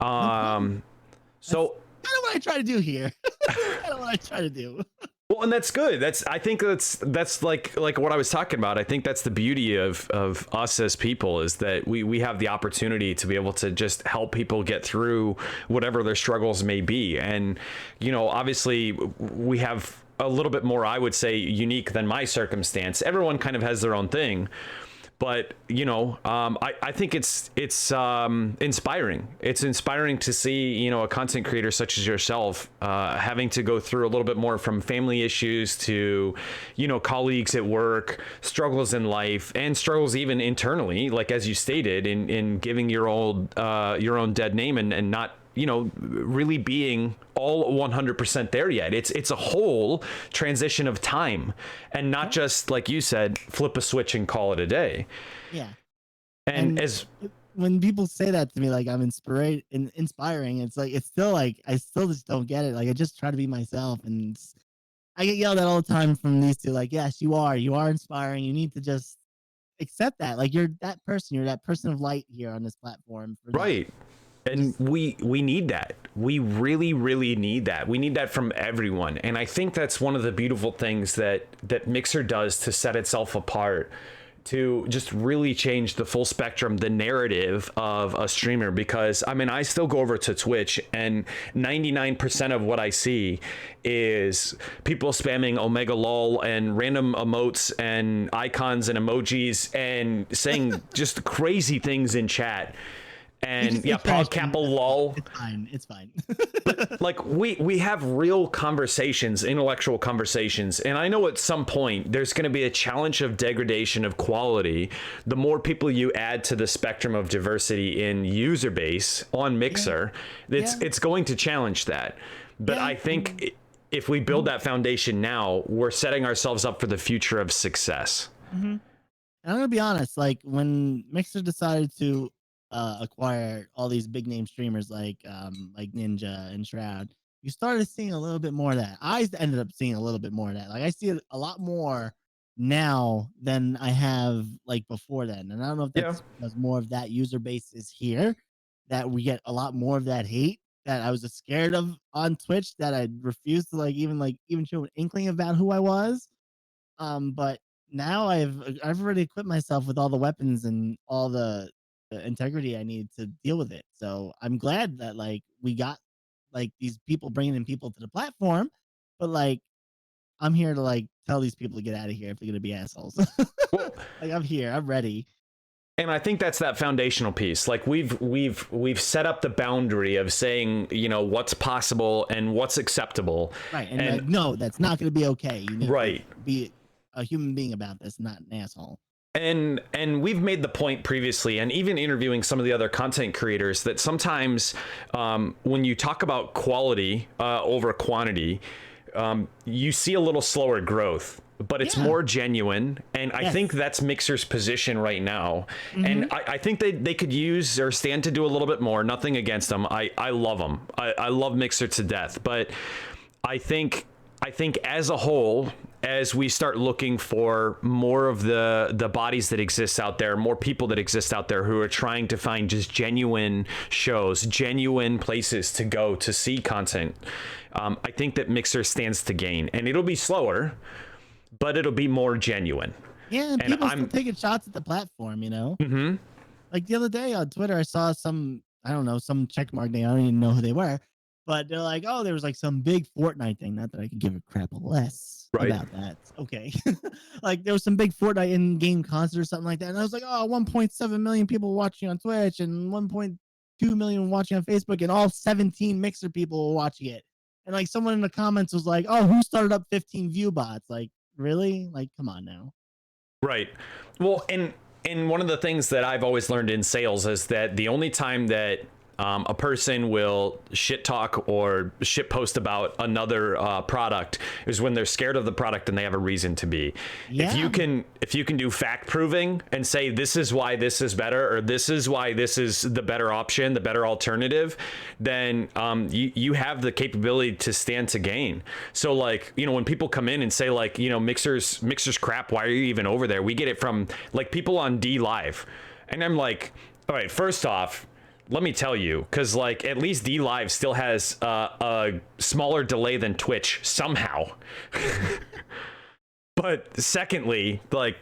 So Kind of what I try to do here. Kind of what I try to do. well, and that's good. I think that's like what I was talking about. I think that's the beauty of us as people, is that we have the opportunity to be able to just help people get through whatever their struggles may be. And, obviously we have a little bit more, I would say, unique than my circumstance. Everyone kind of has their own thing, but I think it's inspiring. It's inspiring to see a content creator such as yourself having to go through a little bit more, from family issues to colleagues at work, struggles in life, and struggles even internally, like as you stated, in giving your own dead name and not really being all 100% there yet. It's a whole transition of time, and not just, like you said, flip a switch and call it a day. Yeah. And as when people say that to me, like I'm inspiring, it's like, it's still like, I still just don't get it. Like I just try to be myself, and I get yelled at all the time from these two. Like, yes, you are inspiring. You need to just accept that. Like you're that person. You're that person of light here on this platform. right. And we need that. We really, really need that. We need that from everyone. And I think that's one of the beautiful things that Mixer does to set itself apart, to just really change the full spectrum, the narrative of a streamer. Because I mean, I still go over to Twitch, and 99% of what I see is people spamming Omega lol and random emotes and icons and emojis and saying just crazy things in chat. And yeah, pod capital lol. It's fine. Like we have real conversations, intellectual conversations, and I know at some point there's going to be a challenge of degradation of quality. The more people you add to the spectrum of diversity in user base on Mixer, it's going to challenge that. But I think if we build that foundation now, we're setting ourselves up for the future of success. Mm-hmm. And I'm gonna be honest, like when Mixer decided to acquire all these big name streamers like Ninja and Shroud, you started seeing a little bit more of that. I ended up seeing a little bit more of that. Like I see it a lot more now than I have like before then. And I don't know if that's because more of that user base is here, that we get a lot more of that hate that I was just scared of on Twitch, that I refused to even show an inkling about who I was. But now I've already equipped myself with all the weapons and all the integrity I need to deal with it. So I'm glad that like we got like these people bringing in people to the platform, but like I'm here to like tell these people to get out of here if they're gonna be assholes. Well, Like I'm here, I'm ready. and I think that's that foundational piece. Like we've set up the boundary of saying, you know, what's possible and what's acceptable. Right. And like, no, that's not gonna be okay. You need Right. to be a human being about this, not an asshole. And we've made the point previously, and even interviewing some of the other content creators, that sometimes when you talk about quality over quantity, you see a little slower growth, but it's more genuine. And I think that's Mixer's position right now. And I think they could use or stand to do a little bit more. Nothing against them. I love them. I love Mixer to death. But I think as a whole, as we start looking for more of the bodies that exist out there, more people that exist out there who are trying to find just genuine shows, genuine places to go to see content, I think that Mixer stands to gain, and it'll be slower, but it'll be more genuine. Yeah, and people still taking shots at the platform, you know? Mm-hmm. Like the other day on Twitter, I saw some checkmark name. I don't even know who they were, but they're like, oh, there was like some big Fortnite thing. Not that I could give a crap less about that. Okay. Like there was some big Fortnite in-game concert or something like that. And I was like, oh, 1.7 million people watching on Twitch and 1.2 million watching on Facebook, and all 17 Mixer people were watching it. And like someone in the comments was like, oh, who started up 15 view bots? Like, really? Like, come on now. Right. Well, and one of the things that I've always learned in sales is that the only time that a person will shit talk or shit post about another product is when they're scared of the product and they have a reason to be. Yeah. If you can do fact proving and say this is why this is better, or this is why this is the better option, the better alternative, then you have the capability to stand to gain. So like, you know, when people come in and say like, you know, Mixer's crap, why are you even over there? We get it from like people on D Live, and I'm like, all right, first off, let me tell you, because like at least D Live still has a smaller delay than Twitch somehow. But secondly, like,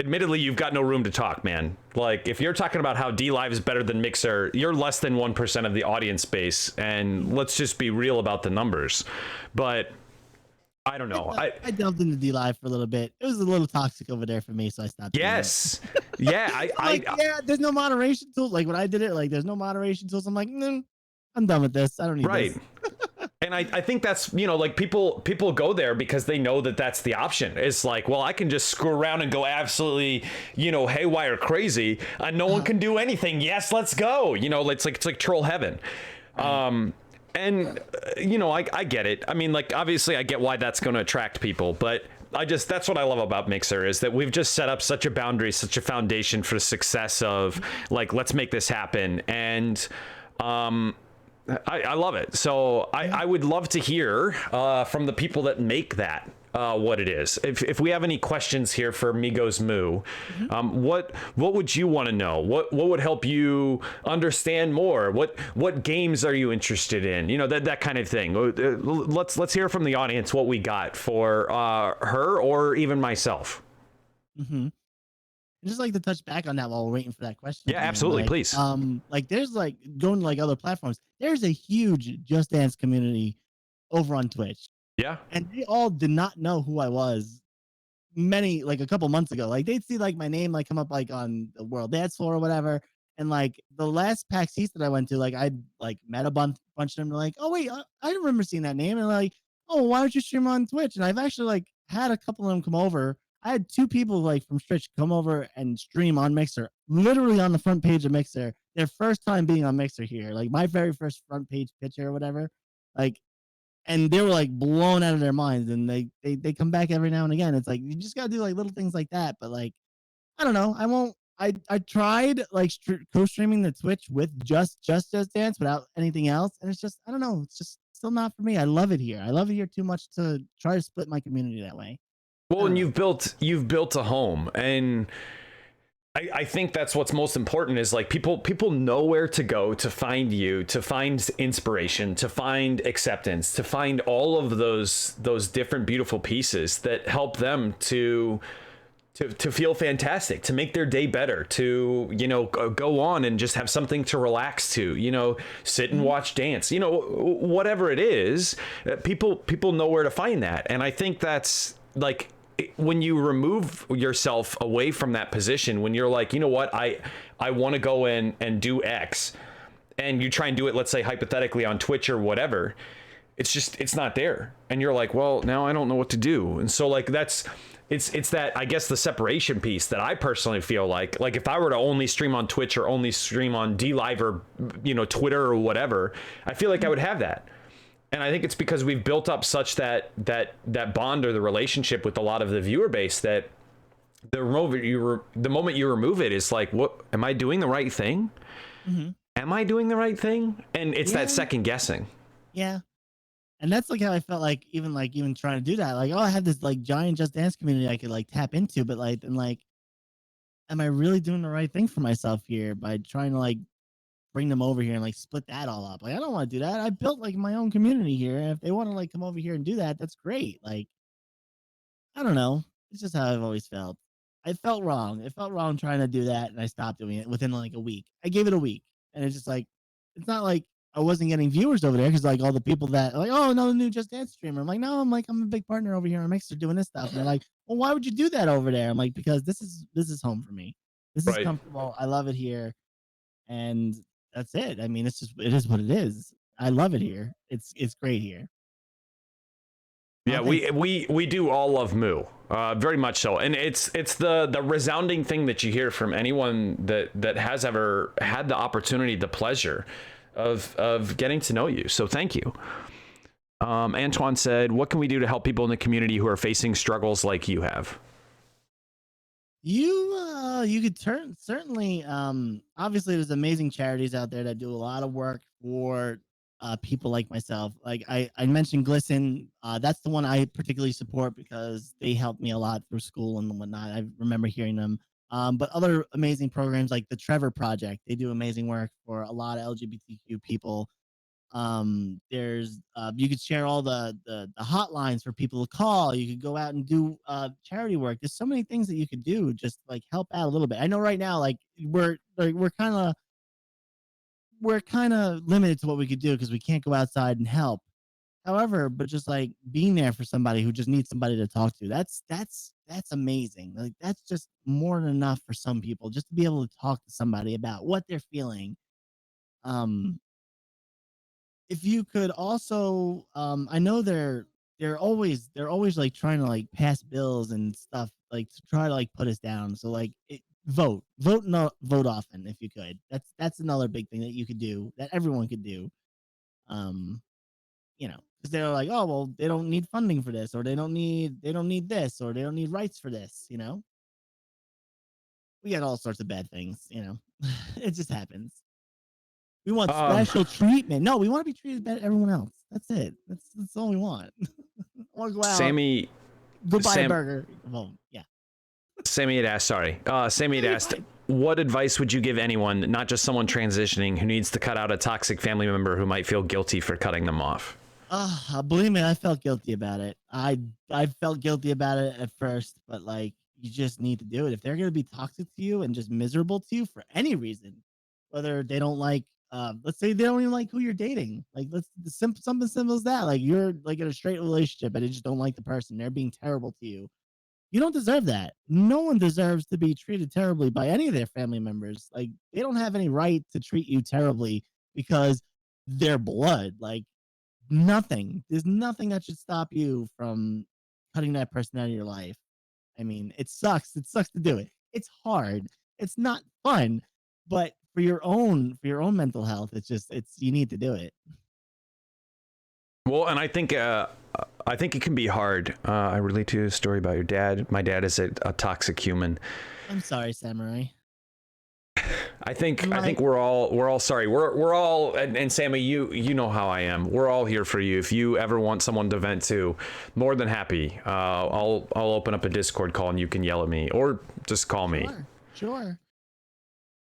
admittedly, you've got no room to talk, man. Like, if you're talking about how D Live is better than Mixer, you're less than 1% of the audience base, and let's just be real about the numbers. But I don't know. I delved into D Live for a little bit. It was a little toxic over there for me, so I stopped. Yes. Yeah. There's no moderation tools. Like when I did it, like there's no moderation tools. I'm like, I'm done with this. I don't need this. And I think that's, you know, like people go there because they know that that's the option. It's like, well, I can just screw around and go absolutely, you know, haywire crazy, and no one can do anything. Yes, let's go. You know, it's like troll heaven. And, you know, I get it. I mean, like, obviously I get why that's going to attract people, but that's what I love about Mixer, is that we've just set up such a boundary, such a foundation for the success of like, let's make this happen. And, I love it. So I would love to hear, from the people that make that, what it is. If we have any questions here for MeGoesMoo, what would you want to know? What would help you understand more? What games are you interested in? You know, that kind of thing. Let's hear from the audience what we got for her or even myself. I just like to touch back on that while we're waiting for that question. Yeah, absolutely, like, please. Like there's like going to like other platforms. There's a huge Just Dance community over on Twitch. Yeah. And they all did not know who I was like a couple months ago. Like they'd see like my name like come up like on the World Dance Floor or whatever. And like the last PAX East that I went to, like I like met a bunch of them. Like, oh wait, I remember seeing that name. And like, oh, why don't you stream on Twitch? And I've actually like had a couple of them come over. I had 2 people like from Twitch come over and stream on Mixer, literally on the front page of Mixer. Their first time being on Mixer here, like my very first front page picture or whatever. Like, and they were like blown out of their minds. And they come back every now and again. It's like you just gotta do like little things like that. But like, I don't know. I tried like co-streaming the Twitch with just Dance without anything else, and it's just, I don't know. It's just still not for me. I love it here. I love it here too much to try to split my community that way. Well, and you've built a home, and I think that's what's most important is like people know where to go to find you, to find inspiration, to find acceptance, to find all of those different beautiful pieces that help them to feel fantastic, to make their day better, to, you know, go on and just have something to relax to, you know, sit and watch dance, you know, whatever it is, people know where to find that. And I think that's like when you remove yourself away from that position, when you're like, you know what, I want to go in and do X, and you try and do it, let's say hypothetically on Twitch or whatever, it's not there, and you're like, well, now I don't know what to do. And so like it's that, I guess, the separation piece that I personally feel like if I were to only stream on Twitch or only stream on DLive or Twitter or whatever, I feel like I would have that. And I think it's because we've built up such that bond or the relationship with a lot of the viewer base that the moment you remove it, it's like, what, am I doing the right thing? Mm-hmm. Am I doing the right thing? And it's that second guessing. Yeah. And that's like how I felt like even trying to do that. Like, oh, I had this like giant Just Dance community I could like tap into, but like, and like, am I really doing the right thing for myself here by trying to like bring them over here and like split that all up? Like, I don't want to do that. I built like my own community here. And if they want to like come over here and do that, that's great. Like, I don't know. It's just how I've always felt. I felt wrong. It felt wrong trying to do that, and I stopped doing it within like a week. I gave it a week, and it's just like, it's not like I wasn't getting viewers over there because like all the people that are like, oh, another new Just Dance streamer. I'm like, no, I'm a big partner over here on Mixer doing this stuff. And they're like, well, why would you do that over there? I'm like, because this is home for me. This is Right. comfortable. I love it here, and that's it. I mean, it is what it is. I love it here. It's great here. Yeah, we do all love Moo, very much so, and it's the resounding thing that you hear from anyone that has ever had the opportunity, the pleasure of getting to know you. So thank you. Antoine said, "What can we do to help people in the community who are facing struggles like you have?" You could certainly obviously there's amazing charities out there that do a lot of work for people like myself. Like I mentioned Glisten, that's the one I particularly support because they helped me a lot through school and whatnot. I remember hearing them. But other amazing programs like the Trevor Project, they do amazing work for a lot of LGBTQ people. There's you could share all the hotlines for people to call. You could go out and do charity work. There's so many things that you could do, just like help out a little bit. I know right now, like we're kind of limited to what we could do because we can't go outside and help. However, but just like being there for somebody who just needs somebody to talk to, that's amazing. Like that's just more than enough for some people, just to be able to talk to somebody about what they're feeling. um if you could also, I know they're always like trying to like pass bills and stuff like to try to like put us down. So like vote often if you could. That's another big thing that you could do, that everyone could do. um because they're like, oh well, they don't need funding for this, or they don't need this, or they don't need rights for this. We got all sorts of bad things. It just happens. We want special treatment. No, we want to be treated better than everyone else. That's it. That's all we want. I want to go out, Sammy, go buy a burger. Well, yeah. Sammy had asked. Sammy had asked, what advice would you give anyone, not just someone transitioning, who needs to cut out a toxic family member who might feel guilty for cutting them off? Believe me, I felt guilty about it. I felt guilty about it at first, but like, you just need to do it. If they're gonna be toxic to you and just miserable to you for any reason, whether they don't like, let's say they don't even like who you're dating. Like, something simple as that. Like, you're like in a straight relationship and they just don't like the person. They're being terrible to you. You don't deserve that. No one deserves to be treated terribly by any of their family members. Like, they don't have any right to treat you terribly because they're blood. Like, nothing. There's nothing that should stop you from cutting that person out of your life. I mean, it sucks. It sucks to do it. It's hard. It's not fun, but for your own mental health, you need to do it. Well, and I think it can be hard. I relate to a story about your dad. My dad is a toxic human. I'm sorry, Samurai. I think we're all sorry. We're all, and Sammy, you know how I am. We're all here for you. If you ever want someone to vent to, more than happy. I'll open up a Discord call and you can yell at me or just call me. Sure.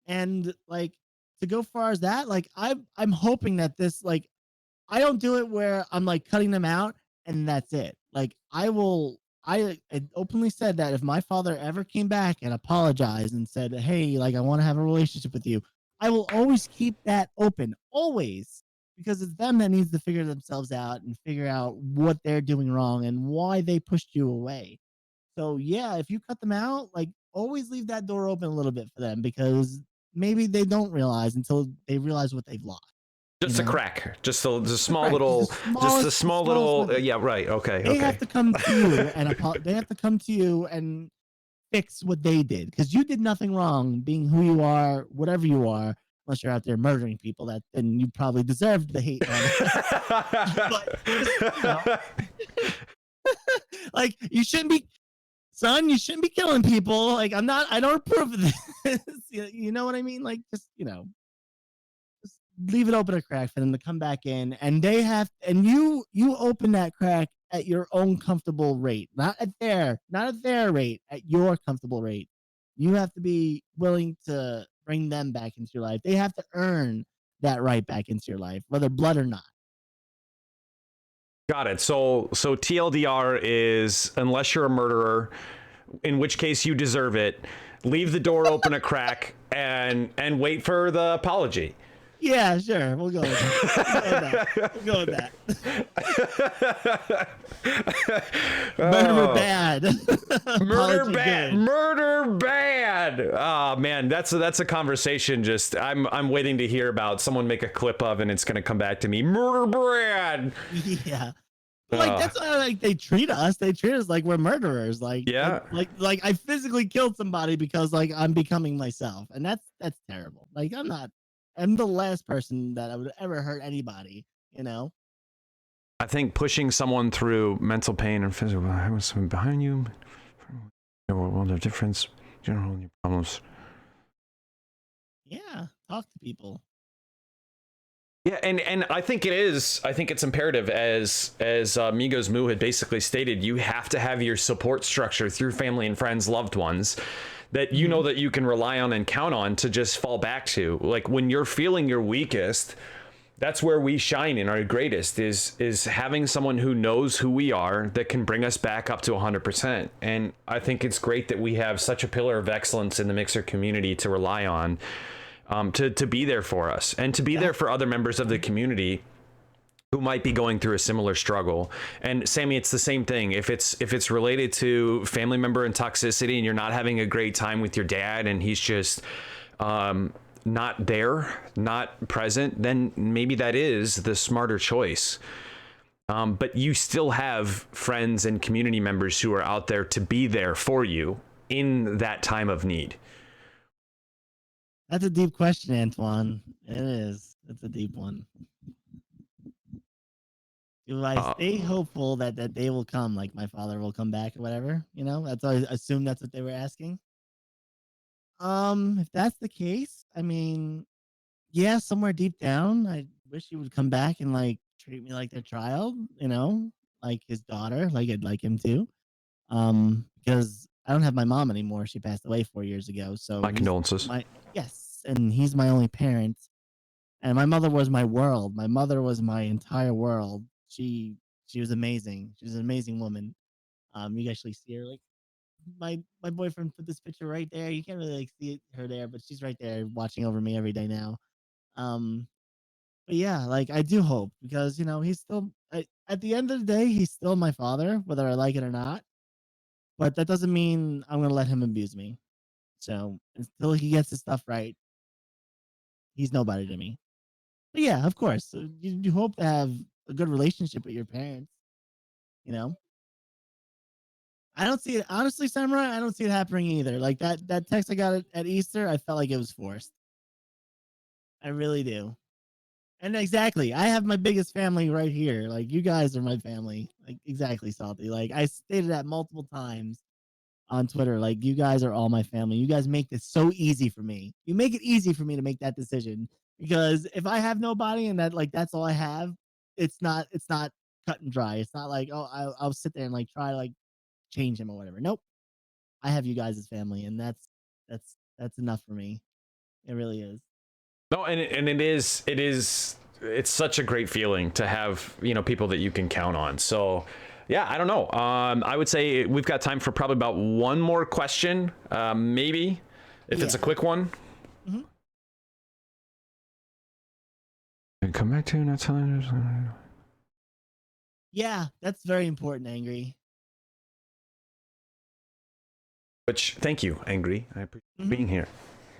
And like, to go far as that, like, I'm hoping that this, like, I don't do it where I'm like cutting them out and that's it. Like, I openly said that if my father ever came back and apologized and said, hey, like, I want to have a relationship with you, I will always keep that open, always, because it's them that needs to figure themselves out and figure out what they're doing wrong and why they pushed you away. So yeah, if you cut them out, like always leave that door open a little bit for them, because maybe they don't realize until they realize what they've lost. Just a crack, just a small Correct. little, just a The small smallest little. limit. Yeah, right. Okay, They have okay. to come to you and they have to come to you and fix what they did, because you did nothing wrong being who you are, whatever you are, unless you're out there murdering people. That then you probably deserved the hate and all that. But just, like you shouldn't be, son. You shouldn't be killing people. Like I'm not. I don't approve of this. You know what I mean? Like just just leave it open a crack for them to come back in, and they have, and you open that crack at your own comfortable rate, not at their rate, at your comfortable rate. You have to be willing to bring them back into your life. They have to earn that right back into your life, whether blood or not. Got it. So TLDR is, unless you're a murderer, in which case you deserve it, leave the door open a crack and wait for the apology. Yeah, sure. We'll go with that. We'll go with that. Murder bad. Murder bad. Murder bad. Oh man, that's a conversation. Just I'm waiting to hear about, someone make a clip of, and it's gonna come back to me. Murder bad. Yeah. Like that's how, like they treat us. They treat us like we're murderers. Like yeah. Like I physically killed somebody because like I'm becoming myself, and that's terrible. Like I'm the last person that I would ever hurt anybody. You know. I think pushing someone through mental pain and physical, having someone behind you, well, the difference, general problems. Yeah, talk to people. Yeah, and I think it's imperative, as MeGoesMoo had basically stated, you have to have your support structure through family and friends, loved ones, that you know that you can rely on and count on to just fall back to. Like when you're feeling your weakest, that's where we shine in our greatest, is having someone who knows who we are, that can bring us back up to 100%. And I think it's great that we have such a pillar of excellence in the Mixer community to rely on, to be there for us, and to be there for other members of the community who might be going through a similar struggle. And Sammy, it's the same thing. If it's related to family member and toxicity, and you're not having a great time with your dad, and he's just not there, not present, then maybe that is the smarter choice. But you still have friends and community members who are out there to be there for you in that time of need. That's a deep question, Antoine. It is. It's a deep one. Do I stay hopeful that they will come, like my father will come back or whatever? You know, that's I assume that's what they were asking. If that's the case, I mean, yeah, somewhere deep down, I wish he would come back and like treat me like their child, you know, like his daughter, like I'd like him to. Because I don't have my mom anymore. She passed away 4 years ago. So My condolences. Yes, and he's my only parent. And my mother was my world. My mother was my entire world. She was amazing. She was an amazing woman. You can actually see her, like my boyfriend put this picture right there. You can't really like see her there, but she's right there watching over me every day now. Um, but yeah, like I do hope, because he's still at the end of the day he's still my father, whether I like it or not. But that doesn't mean I'm gonna let him abuse me. So until he gets his stuff right, he's nobody to me. But yeah, of course, you hope to have a good relationship with your parents. You know, I don't see it honestly, Samurai. I don't see it happening either. Like that text I got at Easter, I felt like it was forced. I really do. And exactly, I have my biggest family right here. Like you guys are my family. Like exactly, Salty. Like I stated that multiple times on Twitter. Like you guys are all my family. You guys make this so easy for me. You make it easy for me to make that decision, because if I have nobody and that like that's all I have, it's not cut and dry. It's not like, oh, I'll sit there and like try to like change him or whatever. Nope. I have you guys as family, and that's enough for me. It really is. No, and it's such a great feeling to have, people that you can count on. So yeah, I don't know. I would say we've got time for probably about one more question, maybe, if it's a quick one. Mm-hmm. And come back to not telling us. Yeah, that's very important, Angry. Which, thank you, Angry. I appreciate being here.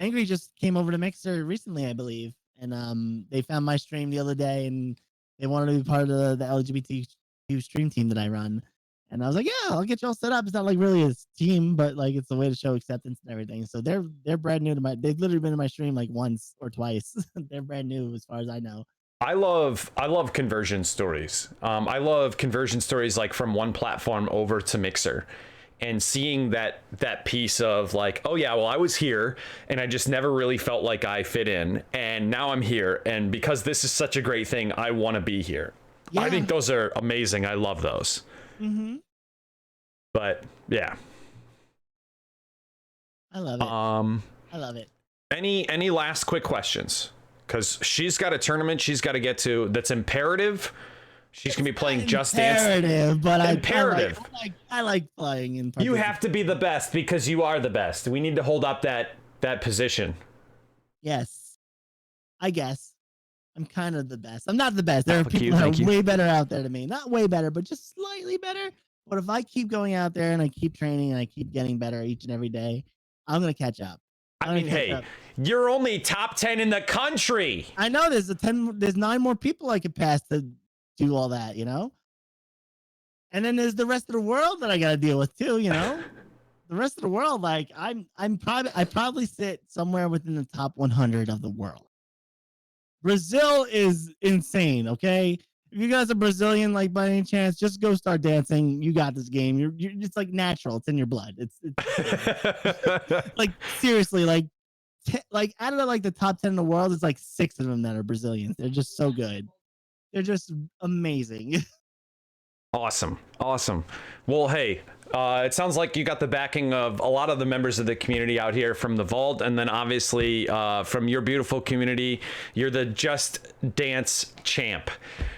Angry just came over to Mixer recently, I believe, and they found my stream the other day, and they wanted to be part of the LGBTQ stream team that I run. And I was like, yeah, I'll get you all set up. It's not like really a team, but like it's a way to show acceptance and everything. So they're brand new to my. They've literally been to my stream like once or twice. They're brand new as far as I know. I love conversion stories. I love conversion stories like from one platform over to Mixer, and seeing that piece of like, oh yeah, well I was here and I just never really felt like I fit in, and now I'm here, and because this is such a great thing, I want to be here. Yeah. I think those are amazing. I love those. But yeah, I love it. I love it. Any last quick questions? Because she's got a tournament she's got to get to that's imperative. She's gonna be playing Just Dance. But imperative. I like playing in. You have to be the best because you are the best. We need to hold up that position. Yes, I guess I'm kind of the best. I'm not the best. There are people that are way better out there than me. Not way better, but just slightly better. But if I keep going out there and I keep training and I keep getting better each and every day, I'm gonna catch up. I mean, hey, you're only top 10 in the country. I know there's 9 more people I could pass to do all that, you know? And then there's the rest of the world that I got to deal with too, you know? The rest of the world, like I probably sit somewhere within the top 100 of the world. Brazil is insane, okay? If you guys are Brazilian, like by any chance, just go start dancing. You got this game. You're it's like natural. It's in your blood. It's like seriously, like out of like the top 10 in the world, it's like 6 of them that are Brazilians. They're just so good. They're just amazing. Awesome. Well, hey, it sounds like you got the backing of a lot of the members of the community out here from the vault, and then obviously from your beautiful community. You're the Just Dance champ.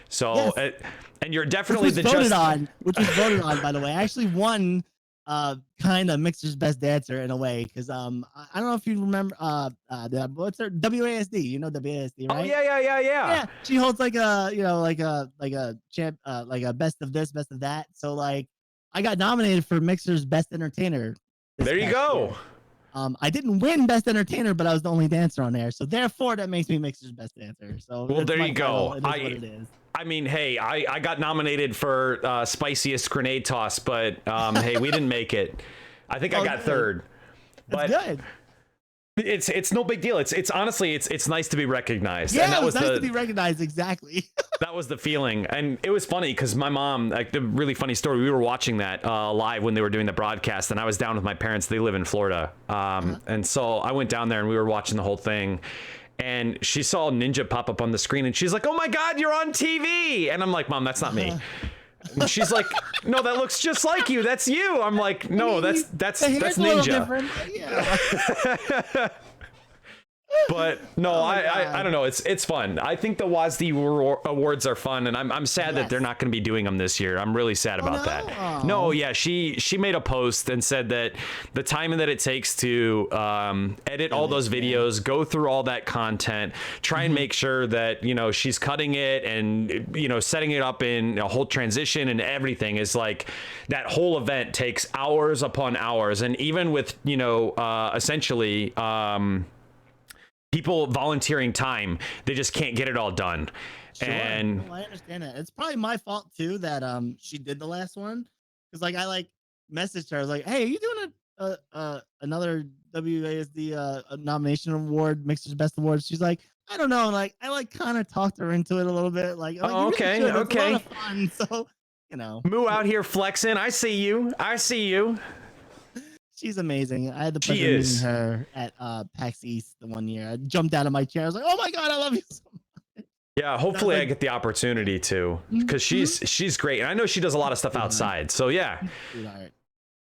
So, yes. And you're definitely which was voted on, by the way. I actually won kind of Mixer's best dancer in a way, because I don't know if you remember what's her WASD, you know WASD, right? Oh yeah. She holds like a like a champ, like a best of this, best of that. So like I got nominated for Mixer's best entertainer. There you go. Year. I didn't win best entertainer, but I was the only dancer on there, so therefore that makes me Mixer's best dancer. So well, there you go. It is what it is. I mean, hey, I got nominated for spiciest grenade toss, but hey, we didn't make it. I think I got third. That's good. It's no big deal. It's honestly it's nice to be recognized. Yeah, and that was nice to be recognized. Exactly. That was the feeling, and it was funny because my mom, like the really funny story. We were watching that live when they were doing the broadcast, and I was down with my parents. They live in Florida, and so I went down there and we were watching the whole thing. And she saw Ninja pop up on the screen, and she's like, "Oh my God, you're on TV!" And I'm like, "Mom, that's not me." And she's like, "No, that looks just like you. That's you." I'm like, "No, that's Ninja." Yeah. But no, I don't know. It's fun. I think the WASD awards are fun, and I'm sad that they're not going to be doing them this year. I'm really sad about that. No, yeah, she made a post and said that the time that it takes to edit all those videos, go through all that content, try and make sure that she's cutting it and setting it up in a whole transition and everything is like that whole event takes hours upon hours, and even with essentially people volunteering time, they just can't get it all done. Sure. And I understand that. It's probably my fault too that she did the last one, because like I messaged her. I was like, "Hey, are you doing another WASD nomination award, Mixer's Best Awards?" She's like, "I don't know." Like I kind of talked her into it a little bit. Like, oh, okay, really okay. It's a lot of fun, so Moo out here flexing. I see you. She's amazing. I had the pleasure of meeting her at PAX East the one year. I jumped out of my chair. I was like, "Oh my God, I love you so much." Yeah, hopefully I get the opportunity to, because she's great. And I know she does a lot of stuff outside. So yeah.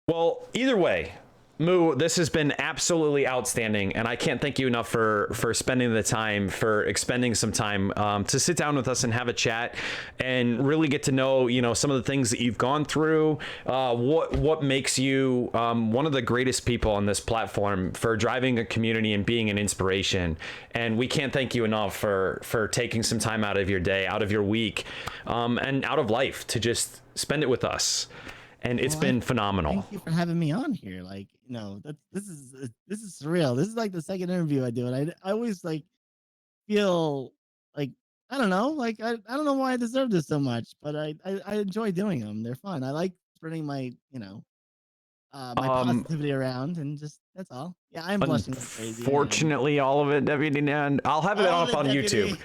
Well, either way, Moo, this has been absolutely outstanding, and I can't thank you enough for spending the time, for expending some time to sit down with us and have a chat and really get to know some of the things that you've gone through, what makes you one of the greatest people on this platform for driving a community and being an inspiration. And we can't thank you enough for taking some time out of your day, out of your week, and out of life to just spend it with us. and it's been phenomenal. Thank you for having me on here. Like, this is surreal. This is like the second interview I do, and I always like feel like I don't know, like I don't know why I deserve this so much, but I enjoy doing them. They're fun. I like spreading my my positivity around, and just that's all. Yeah, I'm blushing like crazy. Fortunately, all of it, Deputy Dan. I'll have it up on YouTube.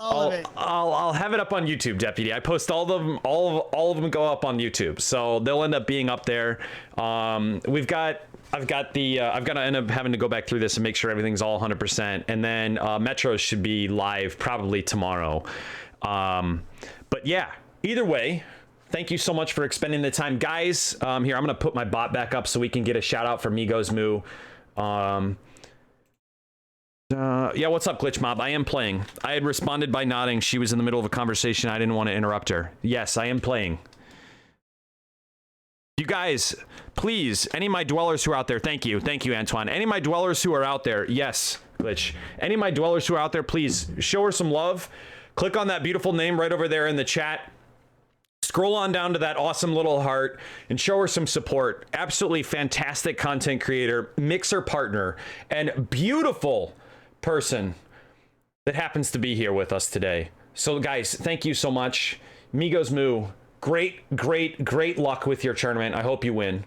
I'll have it up on YouTube, Deputy. I post all of them. All of them go up on YouTube, so they'll end up being up there. I've got to end up having to go back through this and make sure everything's all 100%, and then Metro should be live probably tomorrow. But yeah, either way, thank you so much for expending the time, guys. Here, I'm gonna put my bot back up so we can get a shout out for MeGoesMoo. Yeah, what's up, Glitch Mob? I am playing. I had responded by nodding. She was in the middle of a conversation. I didn't want to interrupt her. Yes, I am playing. You guys, please, any of my dwellers who are out there, thank you, Antoine. Any of my dwellers who are out there, yes, Glitch. Any of my dwellers who are out there, please show her some love. Click on that beautiful name right over there in the chat. Scroll on down to that awesome little heart and show her some support. Absolutely fantastic content creator, mixer partner, and beautiful person that happens to be here with us today. So guys, thank you so much. MeGoesMoo, great luck with your tournament. I hope you win.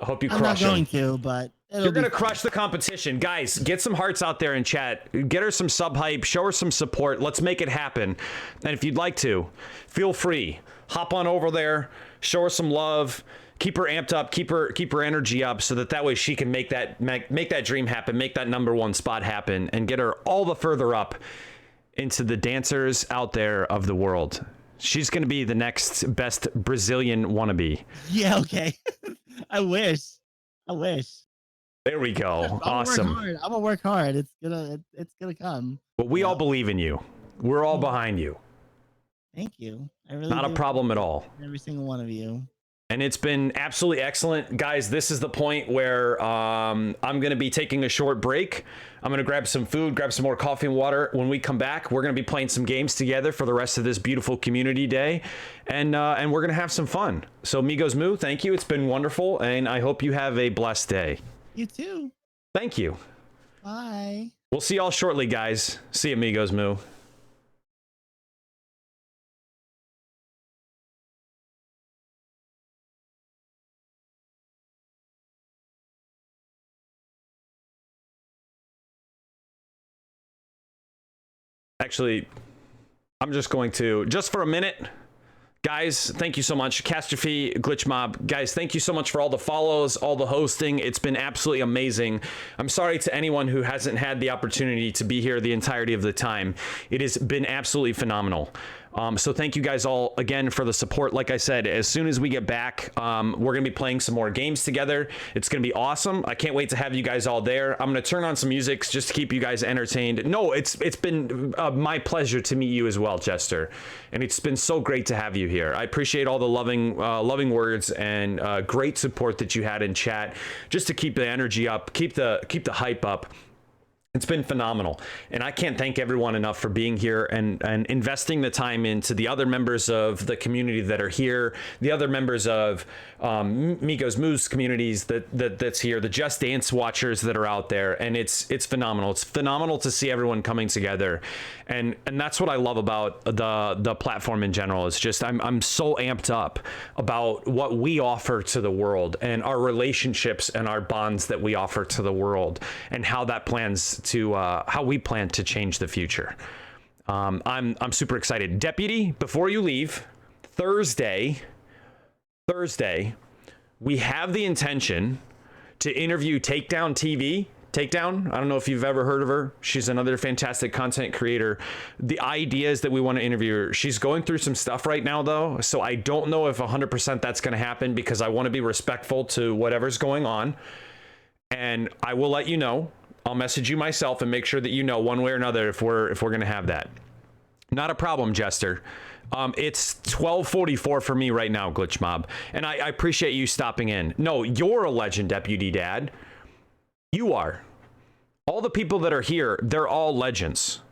I hope you crush it. I'm not going to, but you're gonna crush the competition. Guys, get some hearts out there in chat. Get her some sub hype, show her some support. Let's make it happen. And if you'd like to, feel free, hop on over there, show her some love. Keep her amped up, keep her energy up, so that way she can make that dream happen, make that #1 spot happen, and get her all the further up into the dancers out there of the world. She's gonna be the next best Brazilian wannabe. Yeah, okay. I wish. There we go. Awesome. I'm gonna work hard. It's gonna come. But we all believe in you. We're all behind you. Thank you. I really not a problem at all. Every single one of you. And it's been absolutely excellent. Guys, this is the point where I'm going to be taking a short break. I'm going to grab some food, grab some more coffee and water. When we come back, we're going to be playing some games together for the rest of this beautiful community day. And we're going to have some fun. So MeGoesMoo, thank you. It's been wonderful. And I hope you have a blessed day. You too. Thank you. Bye. We'll see y'all shortly, guys. See you, MeGoesMoo. Actually, I'm just going to, just for a minute, guys, thank you so much. Catastrophe, Glitch Mob, guys, thank you so much for all the follows, all the hosting. It's been absolutely amazing. I'm sorry to anyone who hasn't had the opportunity to be here the entirety of the time. It has been absolutely phenomenal. So thank you guys all again for the support. Like I said, as soon as we get back, we're gonna be playing some more games together. It's gonna be awesome. I can't wait to have you guys all there. I'm gonna turn on some music just to keep you guys entertained. No, it's been my pleasure to meet you as well, Jester, and it's been so great to have you here. I appreciate all the loving words and great support that you had in chat, just to keep the energy up, keep the hype up. It's been phenomenal, and I can't thank everyone enough for being here and investing the time into the other members of the community that are here, the other members of MeGoesMoo's communities that's here, the Just Dance watchers that are out there, and it's phenomenal. It's phenomenal to see everyone coming together, and that's what I love about the platform in general. It's just I'm so amped up about what we offer to the world and our relationships and our bonds that we offer to the world, and how that plans to how we plan to change the future. I'm super excited. Deputy, before you leave, Thursday, we have the intention to interview Takedown TV. Takedown, I don't know if you've ever heard of her. She's another fantastic content creator. The idea is that we want to interview her. She's going through some stuff right now, though, so I don't know if 100% that's going to happen, because I want to be respectful to whatever's going on, and I will let you know. I'll message you myself and make sure that you know one way or another if we're going to have that. Not a problem, Jester. It's 12:44 for me right now, Glitch Mob, and I appreciate you stopping in. No, you're a legend, Deputy Dad. You are. All the people that are here, they're all legends.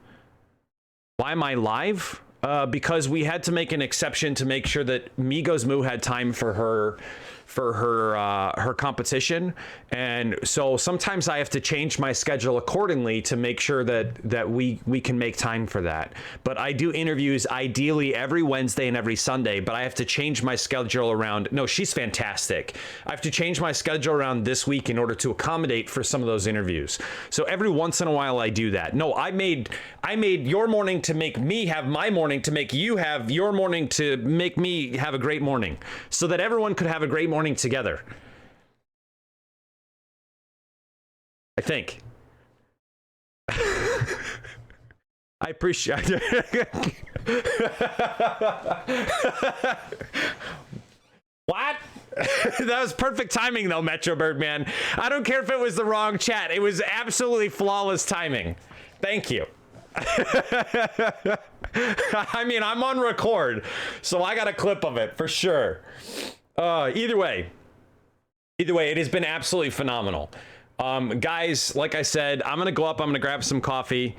Why am I live? Because we had to make an exception to make sure that MeGoesMoo had time for for her competition, and so sometimes I have to change my schedule accordingly to make sure that we can make time for that. But I do interviews ideally every Wednesday and every Sunday, but I have to change my schedule around. No, she's fantastic. I have to change my schedule around this week in order to accommodate for some of those interviews. So every once in a while I do that. No, I made your morning to make me have my morning, to make you have your morning, to make me have a great morning, so that everyone could have a great morning together. I think. I appreciate it. What? That was perfect timing though, Metro Birdman. I don't care if it was the wrong chat. It was absolutely flawless timing. Thank you. I mean, I'm on record, so I got a clip of it for sure. Either way, it has been absolutely phenomenal. Guys, like I said, I'm gonna go up, I'm gonna grab some coffee.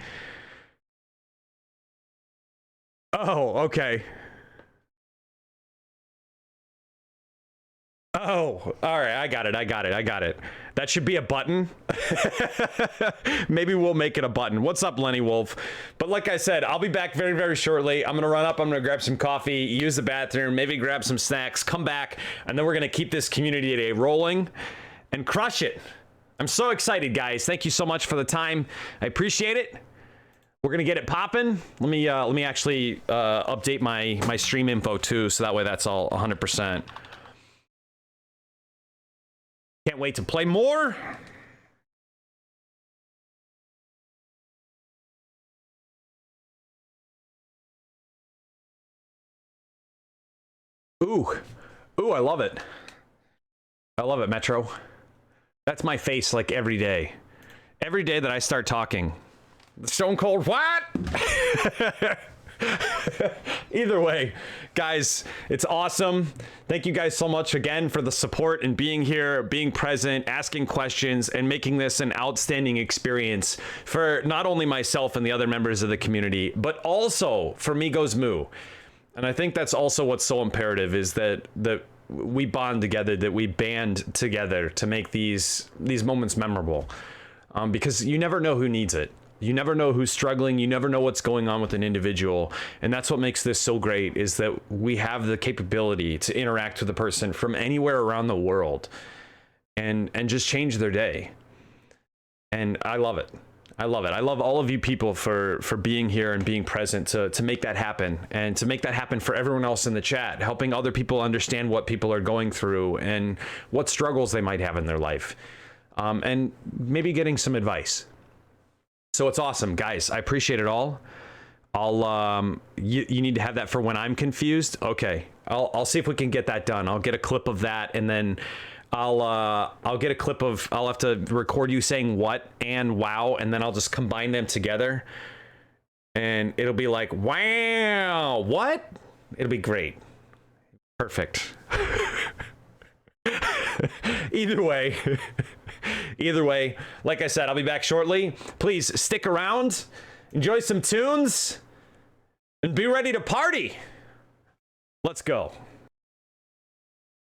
Oh, okay. Oh, all right, I got it. That should be a button. Maybe we'll make it a button. What's up, Lenny Wolf? But like I said, I'll be back very, very shortly. I'm gonna run up, I'm gonna grab some coffee, use the bathroom, maybe grab some snacks, come back, and then we're gonna keep this community day rolling and crush it. I'm so excited, guys. Thank you so much for the time. I appreciate it. We're gonna get it popping. Let me actually update my stream info too, so that way that's all 100%. Can't wait to play more. Ooh, I love it. I love it, Metro. That's my face like every day. Every day that I start talking. Stone Cold what? Either way, guys, it's awesome. Thank you guys so much again for the support and being here, being present, asking questions, and making this an outstanding experience for not only myself and the other members of the community, but also for MeGoesMoo. And I think that's also what's so imperative, is that we bond together, that we band together to make these moments memorable, because you never know who needs it. You never know who's struggling. You never know what's going on with an individual. And that's what makes this so great, is that we have the capability to interact with a person from anywhere around the world and just change their day. And I love it. I love it. I love all of you people for being here and being present to make that happen, and to make that happen for everyone else in the chat, helping other people understand what people are going through and what struggles they might have in their life, and maybe getting some advice. So it's awesome, guys. I appreciate it all. You need to have that for when I'm confused. Okay, I'll see if we can get that done. I'll get a clip of that, and then I'll get a clip of, I'll have to record you saying what and wow, and then I'll just combine them together, and it'll be like, wow, what? It'll be great. Perfect. Either way, like I said, I'll be back shortly. Please stick around, enjoy some tunes, and be ready to party. Let's go.